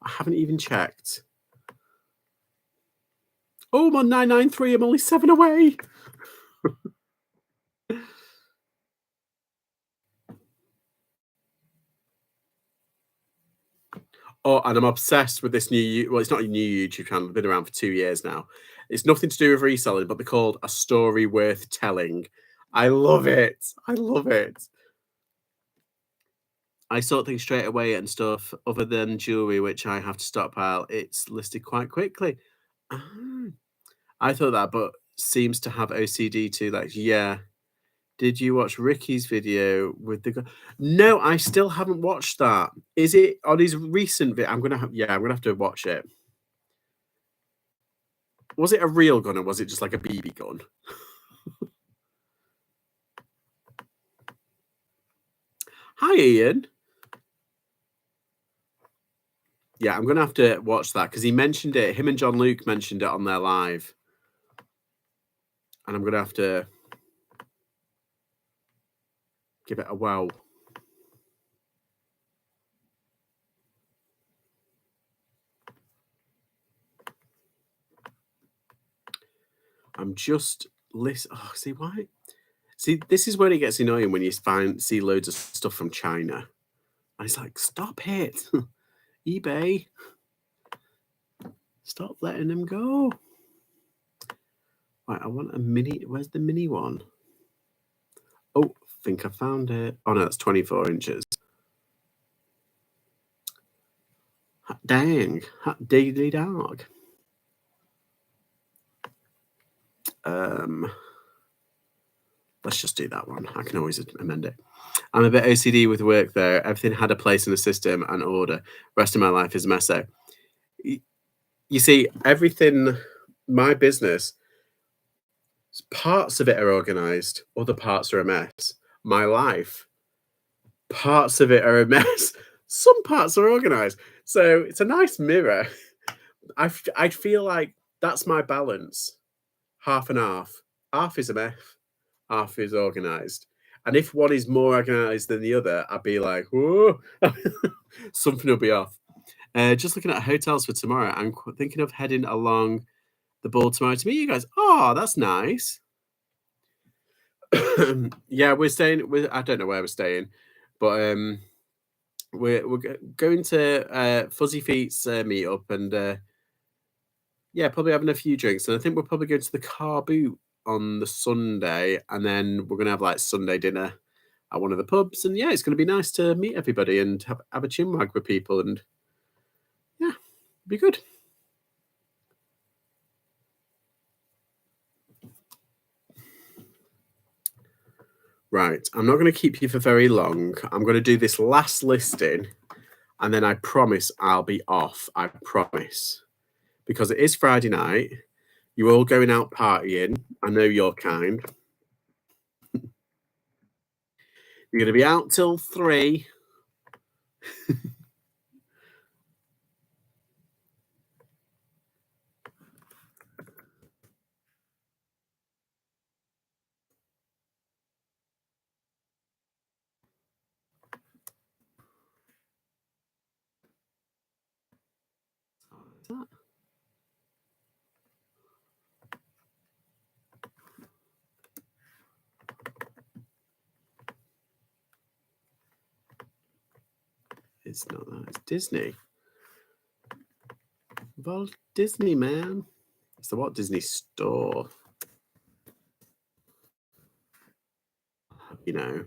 [SPEAKER 1] I haven't even checked. Oh, I'm on 993. I'm only 7 away. Oh, and I'm obsessed with this new. Well, it's not a new YouTube channel. It's been around for 2 years now. It's nothing to do with reselling, but they're called A Story Worth Telling. I love it. I love it. I sort things straight away and stuff, other than jewelry, which I have to stockpile. It's listed quite quickly. Ah, I thought that, but seems to have OCD too. Like, yeah. Did you watch Ricky's video with the? No, I still haven't watched that. Is it on his recent video? I'm gonna have to watch it. Was it a real gun or was it just like a BB gun? Hi, Ian. Yeah, I'm gonna have to watch that because he mentioned it. Him and John Luke mentioned it on their live, and I'm gonna have to give it a wow. I'm just list. Oh, see why? See, this is when it gets annoying when you see loads of stuff from China. And it's like, stop it, eBay, stop letting them go. Right, I want a mini. Where's the mini one? Oh, think I found it. Oh no, that's 24 inches. Hot dang, hot diggly dog. Let's just do that one. I can always amend it. I'm a bit OCD with work though. Everything had a place in a system and order. Rest of my life is a mess though. You see, everything, my business, parts of it are organized, other parts are a mess. My life, parts of it are a mess. Some parts are organized. So it's a nice mirror. I feel like that's my balance. Half and half. Half is a mess, half is organized. And if one is more organized than the other, I'd be like, whoa, something will be off. Just looking at hotels for tomorrow. I'm thinking of heading along the ball tomorrow to meet you guys. Oh, that's nice. Yeah, we're staying. I don't know where we're staying, but we're going to Fuzzy Feet's meetup, and yeah, probably having a few drinks. And I think we're probably going to the car boot on the Sunday, and then we're gonna have like Sunday dinner at one of the pubs. And yeah, it's gonna be nice to meet everybody and have a chinwag with people, and yeah, be good. Right, I'm not going to keep you for very long. I'm going to do this last listing, and then I promise I'll be off. I promise. Because it is Friday night. You're all going out partying. I know your kind. You're going to be out till 3. It's not that. It's Disney. Walt Disney, man. It's the Walt Disney store. You know.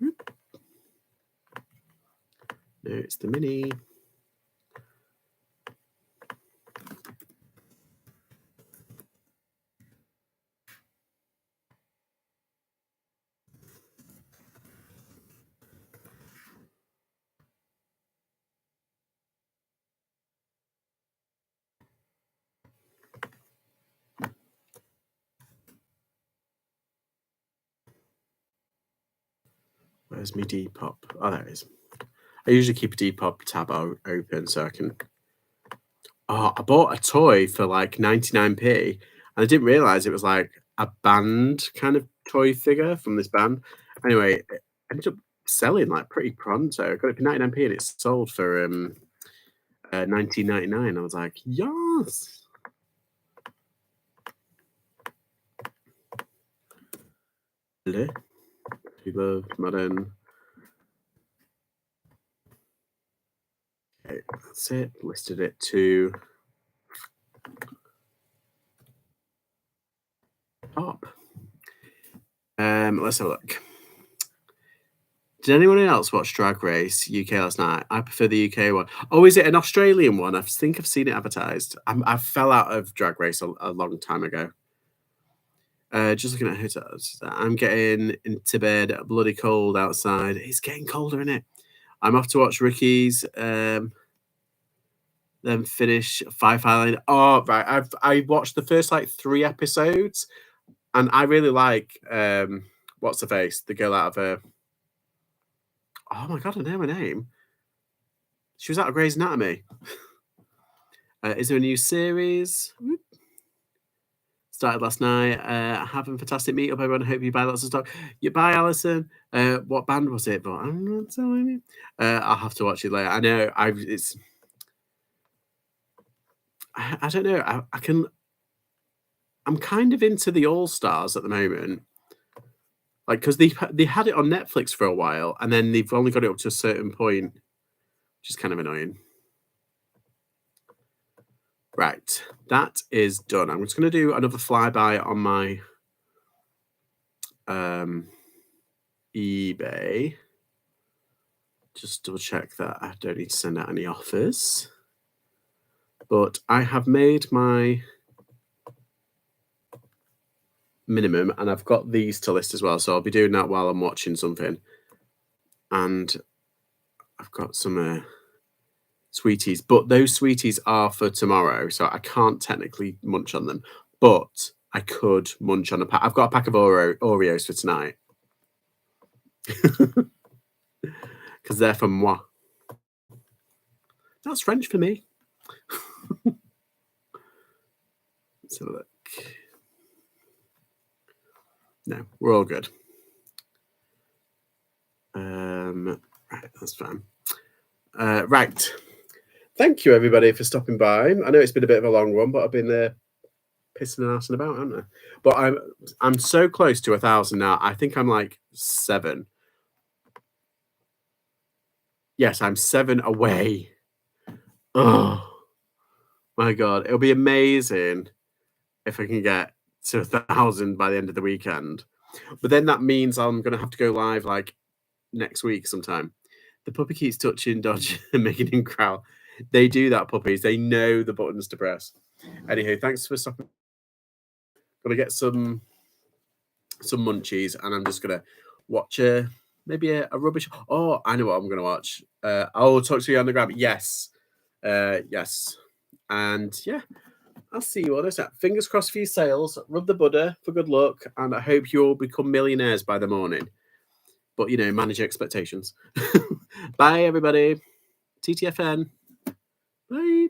[SPEAKER 1] No, it's the mini. Where's my Depop? Oh, there it is. I usually keep a Depop tab open so I can. Oh, I bought a toy for like 99p, and I didn't realize it was like a band kind of toy figure from this band. Anyway, it ended up selling like pretty pronto. I got it for 99p, and it sold for 19.99. I was like, yes. Hello, people, modern. Okay, that's it. Listed it to top. Let's have a look. Did anyone else watch Drag Race UK last night? I prefer the UK one. Oh, is it an Australian one? I think I've seen it advertised. I fell out of Drag Race a long time ago. Just looking at hotels. I'm getting into bed. Bloody cold outside. It's getting colder, isn't it? I'm off to watch Ricky's. Then finish Five Island. Oh, right. I watched the first like 3 episodes, and I really like what's the face? The girl out of oh my god, I know her name. She was out of Grey's Anatomy. Is there a new series? Started last night. Having a fantastic meetup, everyone. I hope you buy lots of stock. You buy Alison. What band was it? But I'm not telling you. I'll have to watch it later. I know. It's I don't know. I'm kind of into the All Stars at the moment. Like, because they had it on Netflix for a while, and then they've only got it up to a certain point, which is kind of annoying. Right, that is done. I'm just going to do another flyby on my eBay. Just double check that I don't need to send out any offers. But I have made my minimum, and I've got these to list as well. So I'll be doing that while I'm watching something. And I've got some sweeties, but those sweeties are for tomorrow, so I can't technically munch on them. But I could munch on a pack. I've got a pack of Oreos for tonight. Because they're for moi. That's French for me. Let's have a look. No, we're all good. Right, that's fine. Right. Thank you, everybody, for stopping by. I know it's been a bit of a long one, but I've been pissing and arsing about, haven't I? But I'm so close to 1,000 now. I think I'm like 7. Yes, I'm 7 away. Oh my god, it'll be amazing if I can get to 1,000 by the end of the weekend. But then that means I'm gonna have to go live like next week sometime. The puppy keeps touching Dodge and making him growl. They do that, puppies. They know the buttons to press. Anywho, thanks for stopping. Gonna get some munchies, and I'm just gonna watch maybe a rubbish. Oh, I know what I'm gonna watch. I'll talk to you on the gram. Yes, yes, and yeah, I'll see you all next time. Fingers crossed for your sales. Rub the Buddha for good luck, and I hope you all become millionaires by the morning. But manage your expectations. Bye, everybody. TTFN. Bye.